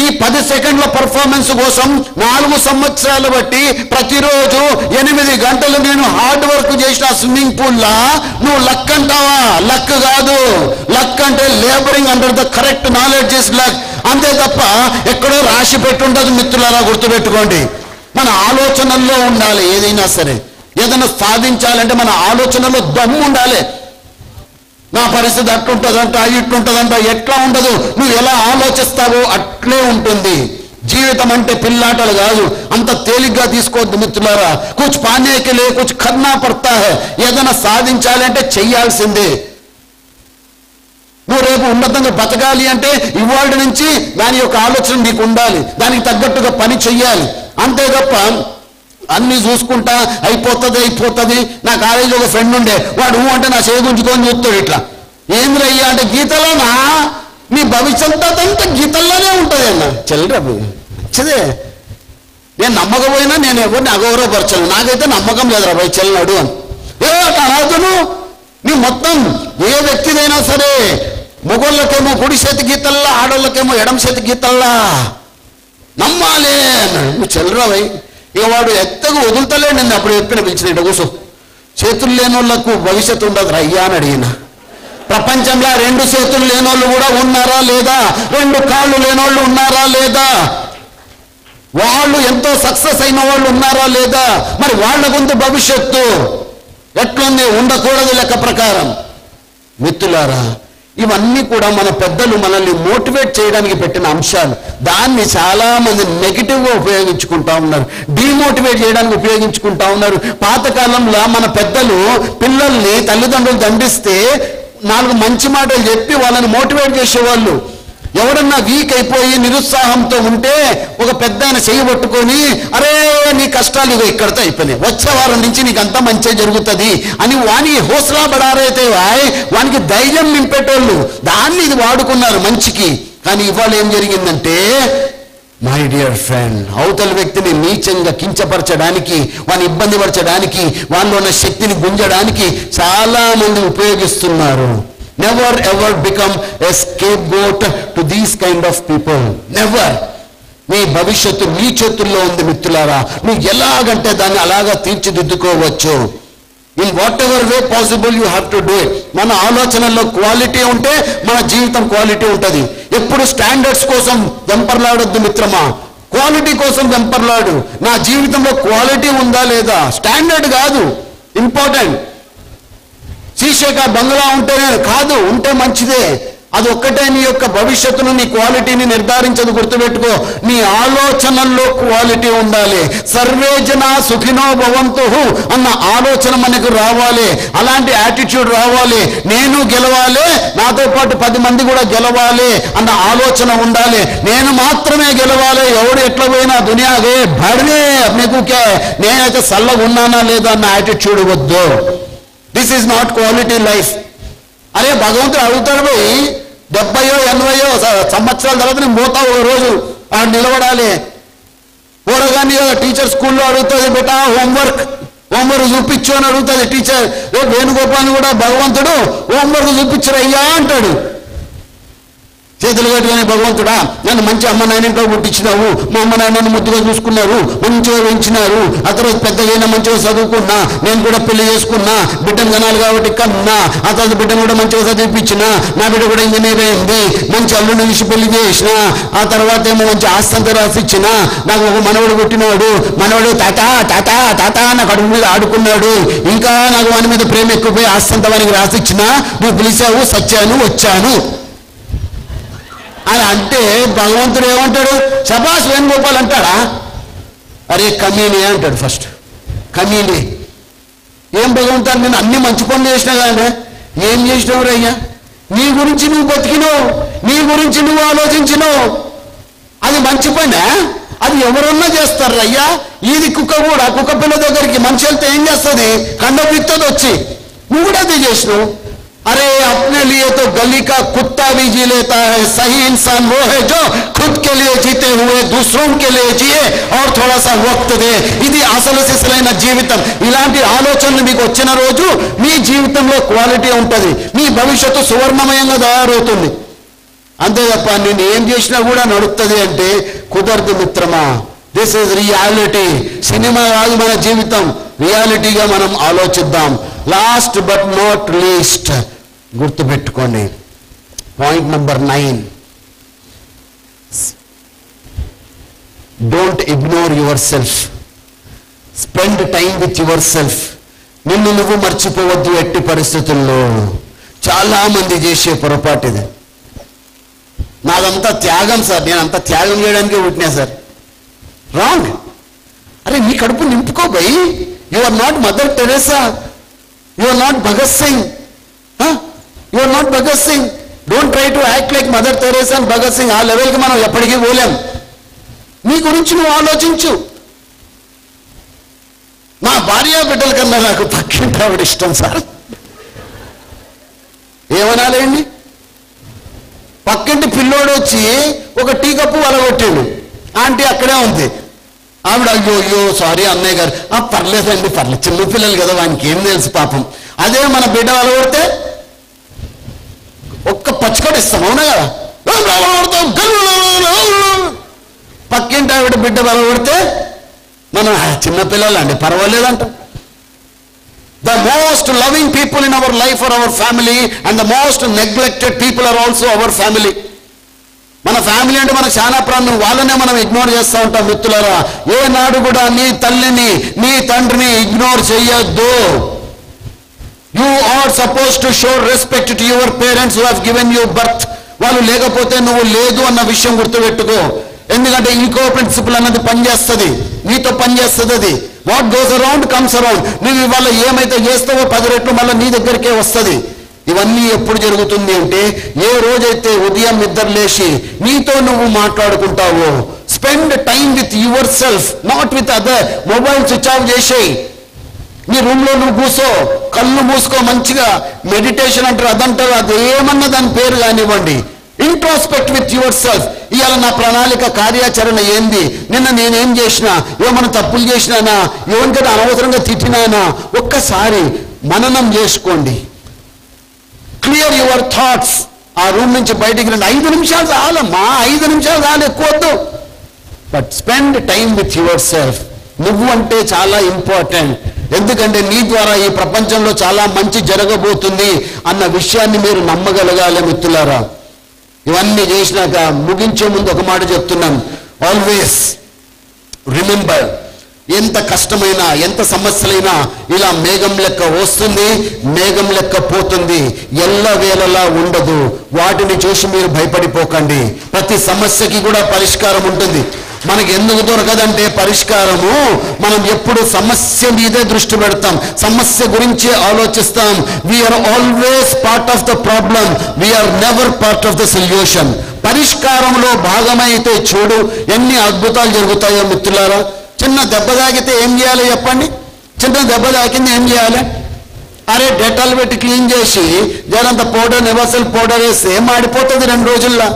ఈ 10 సెకండ్ల పర్ఫార్మెన్స్ కోసం 4 సంవత్సరాలు బట్టి ప్రతిరోజు 8 గంటలు నేను హార్డ్ వర్క్ చేసిన స్విమ్మింగ్ పూల్లా నువ్వు లక్ అంటావా? లక్ కాదు. లక్ అంటే labouring under the correct knowledge is luck. అంతే తప్ప ఎక్కడో రాసి పెట్టుండదు మిత్రులారా, గుర్తుపెట్టుకోండి. మన ఆలోచనల్లో ఉండాలి. ఏదైనా సరే ఏదైనా సాధించాలంటే మన ఆలోచనలో దమ్ము ఉండాలి. నా పరిస్థితి అట్లుంటుందంట, ఇట్లుంటుందంట, ఎట్లా ఉండదు. నువ్వు ఎలా ఆలోచిస్తావో అట్లే ఉంటుంది. జీవితం అంటే పిల్లాటలు కాదు, అంత తేలిగ్గా తీసుకోవద్దు మిత్రులారా. కుछ पाने के लिए कुछ करना पड़ता है. ఏదైనా సాధించాలంటే చెయ్యాల్సిందే. నువ్వు రేపు ఉన్నతంగా బతకాలి అంటే ఇవాళ నుంచి దాని యొక్క ఆలోచన నీకు ఉండాలి, దానికి తగ్గట్టుగా పని చెయ్యాలి. అంతే తప్ప అన్ని చూసుకుంటా అయిపోతుంది. నా కాలేజీలో ఒక ఫ్రెండ్ ఉండే, వాడు అంటే నా చేయి గుంజుకొని చూస్తాడు ఇట్లా. ఏంద్ర అయ్యా అంటే గీతలోనా నీ భవిష్యత్తు అంతా గీతల్లోనే ఉంటుంది అన్న. చెల్లరా మంచిదే. నేను నమ్మకపోయినా నేను ఎవరిని అగౌరవపరచను. నాకైతే నమ్మకం లేదురా భయ్ చెల్లనాడు అని. అతను నీ మొత్తం ఏ వ్యక్తిదైనా సరే మొగోళ్ళకేమో కుడి చేతి గీతల్లా, ఆడోళ్ళకేమో ఎడం చేతి గీతల్లా నమ్మాలి అన్నాడు. నువ్వు చెల్లరా భయ్. ఇక వాడు ఎత్తగా వదులుతలే. నేను అప్పుడు ఎక్కడ పిలిచిన కూర్చో. చేతులు లేని వాళ్ళకు భవిష్యత్తు ఉండదు అయ్యా అని అడిగిన. ప్రపంచంలో 2 చేతులు లేనోళ్ళు కూడా ఉన్నారా లేదా? 2 కాళ్ళు లేనోళ్ళు ఉన్నారా లేదా? వాళ్ళు ఎంతో సక్సెస్ అయిన వాళ్ళు ఉన్నారా లేదా? మరి వాళ్ళ కొంత భవిష్యత్తు ఎట్లుంది? ఉండకూడదు లెక్క ప్రకారం. మిత్రులారా, ఇవన్నీ కూడా మన పెద్దలు మనల్ని మోటివేట్ చేయడానికి పెట్టిన అంశాలు. దాన్ని చాలా మంది నెగిటివ్గా ఉపయోగించుకుంటా ఉన్నారు, డిమోటివేట్ చేయడానికి ఉపయోగించుకుంటా ఉన్నారు. పాతకాలంలో మన పెద్దలు పిల్లల్ని తల్లిదండ్రులు దండిస్తే 4 మంచి మాటలు చెప్పి వాళ్ళని మోటివేట్ చేసేవాళ్ళు. ఎవడన్నా వీక్ అయిపోయి నిరుత్సాహంతో ఉంటే ఒక పెద్ద ఆయన చెయ్యి పట్టుకొని, అరే నీ కష్టాలు ఇగో ఇక్కడితో అయిపోయినాయి, వచ్చే వారం నుంచి నీకు అంతా మంచి జరుగుతుంది అని వానికి హోసలా బడారైతే వానికి ధైర్యం నింపేటోళ్ళు. దాన్ని ఇది వాడుకున్నారు మంచికి. కానీ ఇవాళ ఏం జరిగిందంటే, మై డియర్ ఫ్రెండ్, అవతల వ్యక్తిని నీచంగా కించపరచడానికి, వాని ఇబ్బంది పరచడానికి, వాళ్ళలో ఉన్న శక్తిని గుంజడానికి చాలా మంది ఉపయోగిస్తున్నారు. Never ever become a scapegoat to these kind of people. Never. నీ భవిష్యత్తు నీ చేతుల్లో ఉంది మిత్రులారా. నువ్వు ఎలాగంటే దాన్ని అలాగా తీర్చిదిద్దుకోవచ్చు. In whatever way possible you have to do it. మన ఆలోచనల్లో క్వాలిటీ ఉంటే మన జీవితం క్వాలిటీ ఉంటుంది. ఎప్పుడు స్టాండర్డ్స్ కోసం వెంపర్లాడొద్దు మిత్రమా, క్వాలిటీ కోసం వెంపర్లాడు. నా జీవితంలో క్వాలిటీ ఉందా లేదా, స్టాండర్డ్ కాదు ఇంపార్టెంట్. శీషేక బంగ్లా ఉంటేనే కాదు, ఉంటే మంచిదే. అది ఒక్కటే నీ యొక్క భవిష్యత్తును, నీ క్వాలిటీని నిర్ధారించదు. గుర్తుపెట్టుకో, నీ ఆలోచనల్లో క్వాలిటీ ఉండాలి. సర్వే జనా సుఖినో భవంతు అన్న ఆలోచన మనకు రావాలి. అలాంటి యాటిట్యూడ్ రావాలి. నేను గెలవాలి, నాతో పాటు 10 మంది కూడా గెలవాలి అన్న ఆలోచన ఉండాలి. నేను మాత్రమే గెలవాలి, ఎవడు ఎట్లా పోయినా దునియాగే భడనే మీకు నేనైతే చల్లగా ఉన్నానా లేదా అన్న యాటిట్యూడ్ వద్దు. This is not quality life. అరే భగవంతుడు అడుగుతాడు పోయి 70-80 సంవత్సరాల తర్వాత నేను పోతా ఒక రోజు ఆడ నిలబడాలి. పూరగాన్ని టీచర్ స్కూల్లో అడుగుతుంది, బేటా హోంవర్క్ చూపించు అని అడుగుతుంది టీచర్. వేణుగోపాల్ని కూడా భగవంతుడు హోంవర్క్ చూపించరయ్యా అంటాడు. చేతులు కట్టుకొని, భగవంతుడా నన్ను మంచి అమ్మ నాయనతో పుట్టించినావు, మా అమ్మ నాయనను ముద్దుగా చూసుకున్నారు, మంచిగా పెంచినారు, ఆ తర్వాత పెద్దగైనా మంచిగా చదువుకున్నా, నేను కూడా పెళ్లి చేసుకున్నా, బిడ్డను కనాలి కాబట్టి కన్నా, ఆ తర్వాత బిడ్డను కూడా మంచిగా చదివిపించిన, నా బిడ్డ కూడా ఇంజనీర్ అయింది, మంచి అల్లుని విషి పెళ్లి చేసిన, ఆ తర్వాత ఏమో మంచి ఆస్తంతా రాసిచ్చిన, నాకు ఒక మనవడు పుట్టినాడు, మనవడు తాత తాత తాత నా కడుపు మీద ఆడుకున్నాడు, ఇంకా నాకు వాని మీద ప్రేమ ఎక్కువపోయి ఆస్తంతా వానికి రాసిచ్చిన, నువ్వు పిలిచావు, సచ్చాను, వచ్చాను అని అంటే భగవంతుడు ఏమంటాడు? శబాష్ వేణుగోపాల్ అంటాడా? అరే కమీనే అంటాడు. ఫస్ట్ కమీనే. ఏం భగవంతుడు, నేను అన్ని మంచి పనులు చేసినా కానీ ఏం చేసినావు రయ్యా? నీ గురించి నువ్వు బతికినావు, నీ గురించి నువ్వు ఆలోచించినావు, అది మంచి పనే. అది ఎవరన్నా చేస్తారు రయ్యా. ఇది కుక్క కూడా, కుక్క పిల్ల దగ్గరికి మనిషి వెళ్తే ఏం చేస్తుంది? కండ పిత్తది వచ్చి. నువ్వు కూడా అది చేసినావు. अरे अपने लिए तो गली का कुत्ता भी जी लेता है, सही इंसान वो है जो खुद के लिए जीते हुए दूसरों के लिए जिए और थोड़ा सा वक्त दे. ఇది అసలు సిసలైన జీవితం. ఇలాంటి ఆలోచనలు మీకు వచ్చిన రోజు మీ జీవితంలో క్వాలిటీ ఉంటుంది, మీ భవిష్యత్తు సువర్ణమయంగా తయారవుతుంది. అంతే తప్ప నేను ఏం చేసినా కూడా నడుస్తుంది అంటే కుదరదు మిత్రమా. This is reality. సినిమా కాదు మన జీవితం, రియాలిటీగా మనం ఆలోచిద్దాం. లాస్ట్ బట్ నాట్ లీస్ట్ గుర్తుపెట్టుకోండి, point number 9, don't ignore your self. Spend time with your self. నిన్ను నువ్వు మర్చిపోవద్దు ఎట్టి పరిస్థితుల్లో. చాలా మంది చేసే పొరపాటు ఇది. నాదంతా త్యాగం సార్, నేను అంతా త్యాగం చేయడానికే పుట్టినా సార్. రాంగ్. అరే నీ కడుపు నింపుకో భయ్. You are not Mother Teresa, you are not Bhagat Singh, you are not Bhagat Singh. Don't try to act like Mother Teresa and Bhagat Singh. ఆ లెవెల్కి మనం ఎప్పటికీ పోలేం. నీ గురించి నువ్వు ఆలోచించు. నా భార్య బిడ్డల కన్నా నాకు పక్కింటి ఆవిడ ఇష్టం సార్. ఏమనాలేండి? పక్కింటి పిల్లోడు వచ్చి ఒక టీ కప్పు వలగొట్టాడు, ఆంటీ అక్కడే ఉంది. ఆవిడ అయ్యో అయ్యో సారీ అన్నయ్య గారు. పర్లేదండి పర్లేదు, చిన్నపిల్లలు కదా వానికి ఏం తెలుసు పాపం. అదే మన బిడ్డ వలగొడితే ఒక్క పచ్చకడ ఇస్తాం, అవునా కదా? పక్కింటి ఆవిడ బిడ్డ వలగొడితే మనం చిన్నపిల్లలండి పర్వాలేదంటాం. The most loving people in our life are our family, and the most neglected people are also our family. మన ఫ్యామిలీ అంటే మనకు చాలా ప్రాణం, వాళ్ళనే మనం ఇగ్నోర్ చేస్తూ ఉంటాం. మిత్రులారా, ఏనాడు కూడా నీ తల్లిని నీ తండ్రిని ఇగ్నోర్ చేయొద్దు. You are suppose to show respect to your parents who have given you birth. వాళ్ళు లేకపోతే నువ్వు లేదు అన్న విషయం గుర్తుపెట్టుకో. ఎందుకంటే ఇంకో ప్రిన్సిపల్ అన్నది పనిచేస్తుంది, నీతో పనిచేస్తుంది. అది what goes around comes around. నువ్వు ఇవాళ ఏమైతే చేస్తావో 10 రెట్లు మళ్ళీ నీ దగ్గరికే వస్తుంది. ఇవన్నీ ఎప్పుడు జరుగుతుంది అంటే ఏ రోజైతే ఉదయం నిద్ర లేచి నీతో నువ్వు మాట్లాడుకుంటావో. Spend time with yourself, not with other. Mobile switch off చేసేయి. నీ రూమ్లో నువ్వు కూర్చో, కళ్ళు మూసుకో, మంచిగా మెడిటేషన్ అంటారు, అదంటారు, అది ఏమన్నా దాని పేరు కానివ్వండి. Introspect with your self. ఇవాళ నా ప్రణాళిక కార్యాచరణ ఏంది, నిన్న నేనేం చేసినా, ఏమన్నా తప్పులు చేసినానా, ఎవరికైనా అనవసరంగా తిట్టినానా, ఒక్కసారి మననం చేసుకోండి. Clear your thoughts. ఆ రూమ్ నుంచి బయటికి రండి. 5 నిమిషాలు చాలమ్మా, 5 నిమిషాలు చాలు, ఎక్కువ వద్దు. But spend time with your self. నువ్వు అంటే చాలా ఇంపార్టెంట్. ఎందుకంటే నీ ద్వారా ఈ ప్రపంచంలో చాలా మంచి జరగబోతుంది అన్న విషయాన్ని మీరు నమ్మగలగాలి మిత్రులారా. ఇవన్నీ చేసినాక ముగించే ముందు ఒక మాట చెప్తున్నాను. ఆల్వేస్ రిమెంబర్, ఎంత కష్టమైనా ఎంత సమస్యలైనా ఇలా మేఘం లెక్క వస్తుంది, మేఘం లెక్క పోతుంది, ఎల్లవేళలా ఉండదు. వాటిని చూసి మీరు భయపడిపోకండి. ప్రతి సమస్యకి కూడా పరిష్కారం ఉంటుంది. మనకి ఎందుకు దొరకదంటే పరిష్కారము, మనం ఎప్పుడు సమస్య మీదే దృష్టి పెడతాం, సమస్య గురించి ఆలోచిస్తాం. We are always part of the problem, we are never part of the solution. పరిష్కారంలో భాగమైతే చూడు ఎన్ని అద్భుతాలు జరుగుతాయో మిత్రులారా. చిన్న దెబ్బ తాకితే ఏం చేయాలి చెప్పండి? చిన్న దెబ్బ తాకింది ఏం చేయాలి? అరే డెటాల్ పెట్టి క్లీన్ చేసి జరంత పౌడర్, నివాసల్ పౌడర్ వేస్తే మాడిపోతుంది 2 రోజుల్లో.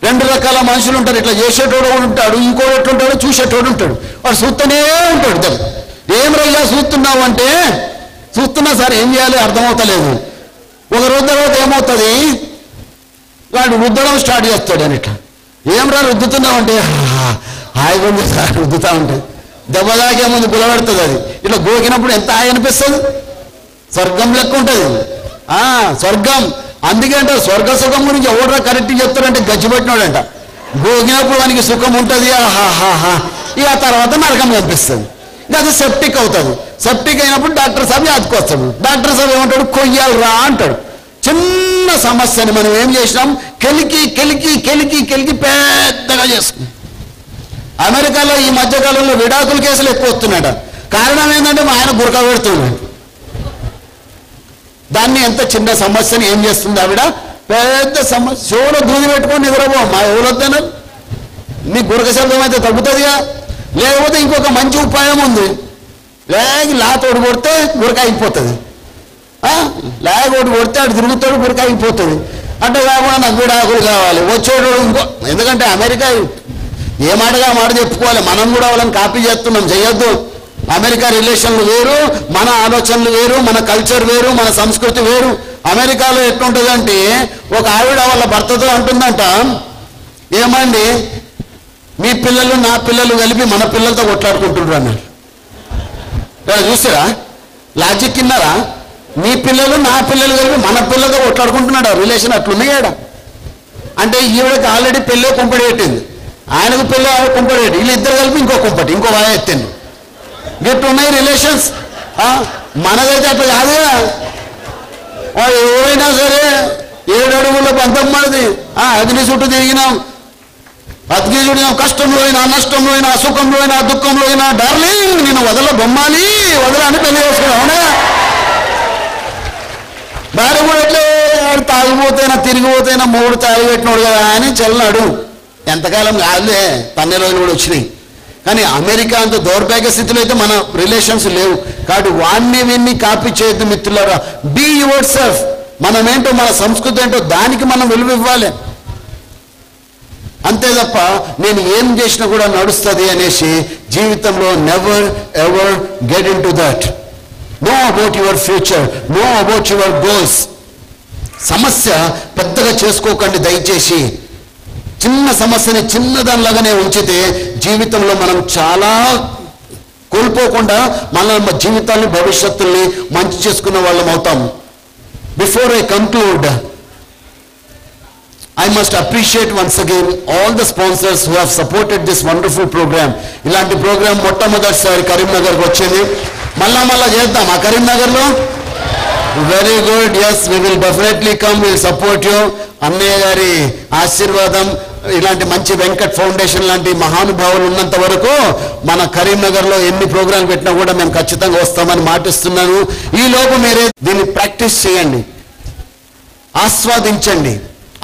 2 రకాల మనుషులు ఉంటారు. ఇట్లా చేసేటోడు ఉంటాడు, ఇంకోటి ఎట్లుంటాడు, చూసేటోడు ఉంటాడు. వాడు చూస్తూనే ఉంటాడు. దాన్ని ఏం రయ్యా చూస్తున్నావు అంటే, చూస్తున్నా సార్ ఏం చేయాలి అర్థమవుతలేదు. ఒక రోజు తర్వాత ఏమవుతుంది, వాడు రుద్దడం స్టార్ట్ చేస్తాడు. అని ఇట్లా ఏం రా రుద్దుతున్నావు అంటే, హాయిగా ఉంది సార్ రుద్దుతా ఉంటాడు. దెబ్బ తాగే ముందు గులబెడుతుంది. అది ఇట్లా గోకినప్పుడు ఎంత హాయి అనిపిస్తుంది, స్వర్గం లెక్క ఉంటుంది. స్వర్గం. అందుకే అంటే స్వర్గ సుఖం గురించి ఎవడరా కరెక్ట్ చెప్తారంటే గచ్చిపెట్టినాడంట. గోగినప్పుడు వానికి సుఖం ఉంటుంది, ఇక తర్వాత నరకం కనిపిస్తుంది. ఇంకా అది సెప్టిక్ అవుతుంది. సెప్టిక్ అయినప్పుడు డాక్టర్ సాబ్ యాదుకొస్తాడు. డాక్టర్ సాబ్ ఏమంటాడు, కొయ్యాలరా అంటాడు. చిన్న సమస్యని మనం ఏం చేసినాం, కెలికి కెలికి కెలికి కెలికి పెద్దగా చేసుకున్నాం. అమెరికాలో ఈ మధ్యకాలంలో విడాకుల కేసులు ఎక్కువ వస్తున్నాడు. కారణం ఏంటంటే మా ఆయన గురక పెడుతున్నాడు. దాన్ని ఎంత చిన్న సమస్యని ఏం చేస్తుంది ఆవిడ, పెద్ద సమస్య. చెవులో దూది పెట్టుకొని నిద్రపో, మా ఎవరొద్దన నీ గురక శబ్దం అయితే తగ్గుతుందిగా. లేకపోతే ఇంకొక మంచి ఉపాయం ఉంది, లాతోడు కొడితే గురక అయిపోతుంది. లేకపోతే కొడితే అటు తిరుగుతాడు, గురక అయిపోతుంది. అంటే కాకుండా నాకు విడాకులు కావాలి వచ్చేటోడు ఇంకో. ఎందుకంటే అమెరికా ఏ మాటగా మాట చెప్పుకోవాలి. మనం కూడా వాళ్ళని కాపీ చేస్తున్నాం, చేయొద్దు. అమెరికా రిలేషన్లు వేరు, మన ఆలోచనలు వేరు, మన కల్చర్ వేరు, మన సంస్కృతి వేరు. అమెరికాలో ఎట్లుంటుందంటే ఒక ఆవిడ వాళ్ళ భర్తతో అంటుందంట, ఏమండి మీ పిల్లలు నా పిల్లలు కలిపి మన పిల్లలతో కొట్లాడుకుంటున్నారు అన్నారు. చూసారా లాజిక్ విన్నారా? మీ పిల్లలు నా పిల్లలు కలిపి మన పిల్లలతో కొట్లాడుకుంటున్నాడు. రిలేషన్ అట్లున్నాయాడ. అంటే ఈవిడకి ఆల్రెడీ పెళ్ళి కుంపడి పెట్టింది, ఆయనకు పెళ్ళి కుంపడి పెట్టి, వీళ్ళిద్దరు కలిపి ఇంకో కుంపటి ఇంకో వాయ ఎత్తింది. గెట్టున్నాయి రిలేషన్స్. మనదైతే అట్లా కాదుగా. ఎవరైనా సరే 7 అడుగుల బంధం మనది. అగ్ని చుట్టూ తిరిగినాం, అగ్ని చూడినాం, కష్టంలో అయినా నష్టంలో అయినా సుఖంలో అయినా దుఃఖంలో అయినా డార్లింగ్ నేను వదల బొమ్మాలి వదల అని పెళ్లి చేసుకున్నాం. అవునా? భార్య కూడా ఎట్లే తాగిపోతేనా తిరిగిపోతేనా 3 తాగి పెట్టినాడు కదా అని చల్లనాడు. ఎంతకాలం కాదులే, 12 రోజులు కూడా వచ్చినాయి. కానీ అమెరికా అంత దౌర్భాగ్య స్థితిలో అయితే మన రిలేషన్స్ లేవు. కాబట్టి వాణ్ణి విన్ని కాపీ చేయొద్దు మిత్రులారా. Be your self. మనమేంటో మన సంస్కృతి ఏంటో దానికి మనం విలువ ఇవ్వాలి. అంతే తప్ప నేను ఏం చేసినా కూడా నడుస్తుంది అనేసి జీవితంలో never ever get in to that. No about your future, no about your goals. సమస్య పెద్దగా చేసుకోకండి దయచేసి. చిన్న సమస్యని చిన్నదానిలాగానే ఉంచితే జీవితంలో మనం చాలా కోల్పోకుండా మన జీవితాన్ని భవిష్యత్తుని మంచి చేసుకున్న వాళ్ళం అవుతాం. Before I conclude, I must appreciate once again all the sponsors who have supported this wonderful program. ఇలాంటి ప్రోగ్రామ్ మొట్టమొదటిసారి కరీంనగర్కి వచ్చింది. మళ్ళా చేద్దాం ఆ కరీంనగర్లో. Very good. Yes, we will definitely come, we will support you. అన్నయ్య గారి ఆశీర్వాదం, ఇలాంటి మంచి వెంకట్ ఫౌండేషన్ లాంటి మహానుభావులు ఉన్నంత వరకు మన కరీంనగర్లో ఎన్ని ప్రోగ్రాంలు పెట్టినా కూడా మేము ఖచ్చితంగా వస్తామని మాటిస్తున్నాను. ఈ లోపు మీరే దీన్ని ప్రాక్టీస్ చేయండి, ఆస్వాదించండి,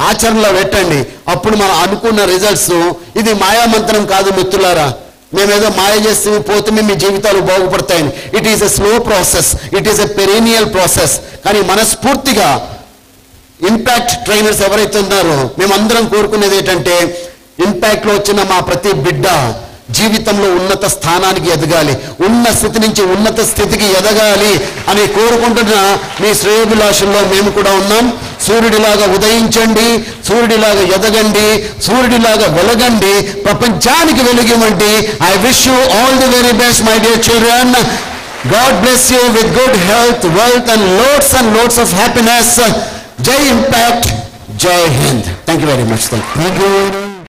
ఆచరణలో పెట్టండి. అప్పుడు మనం అనుకున్న రిజల్ట్స్. ఇది మాయామంత్రం కాదు మిత్రులారా. మేమేదో మాయ చేస్తే పోతే మీ జీవితాలు బాగుపడతాయని. It is a slow process, it is a perennial process. కానీ మనస్ఫూర్తిగా ఇంపాక్ట్ ట్రైనర్స్ ఎవరైతే ఉన్నారో మేమందరం కోరుకునేది ఏంటంటే, ఇంపాక్ట్లో వచ్చిన మా ప్రతి బిడ్డ జీవితంలో ఉన్నత స్థానానికి ఎదగాలి, ఉన్న స్థితి నుంచి ఉన్నత స్థితికి ఎదగాలి అని కోరుకుంటున్న మీ శ్రేయోభిలాషుల్లో మేము కూడా ఉన్నాం. సూర్యుడిలాగా ఉదయించండి, సూర్యుడిలాగా ఎదగండి, సూర్యుడిలాగా వెలగండి, ప్రపంచానికి వెలుగివ్వండి. I wish you all the very best my dear children. God bless you with good health, wealth and loads of happiness. Jai Impact, Jai Hind. Thank you very much. Thank you.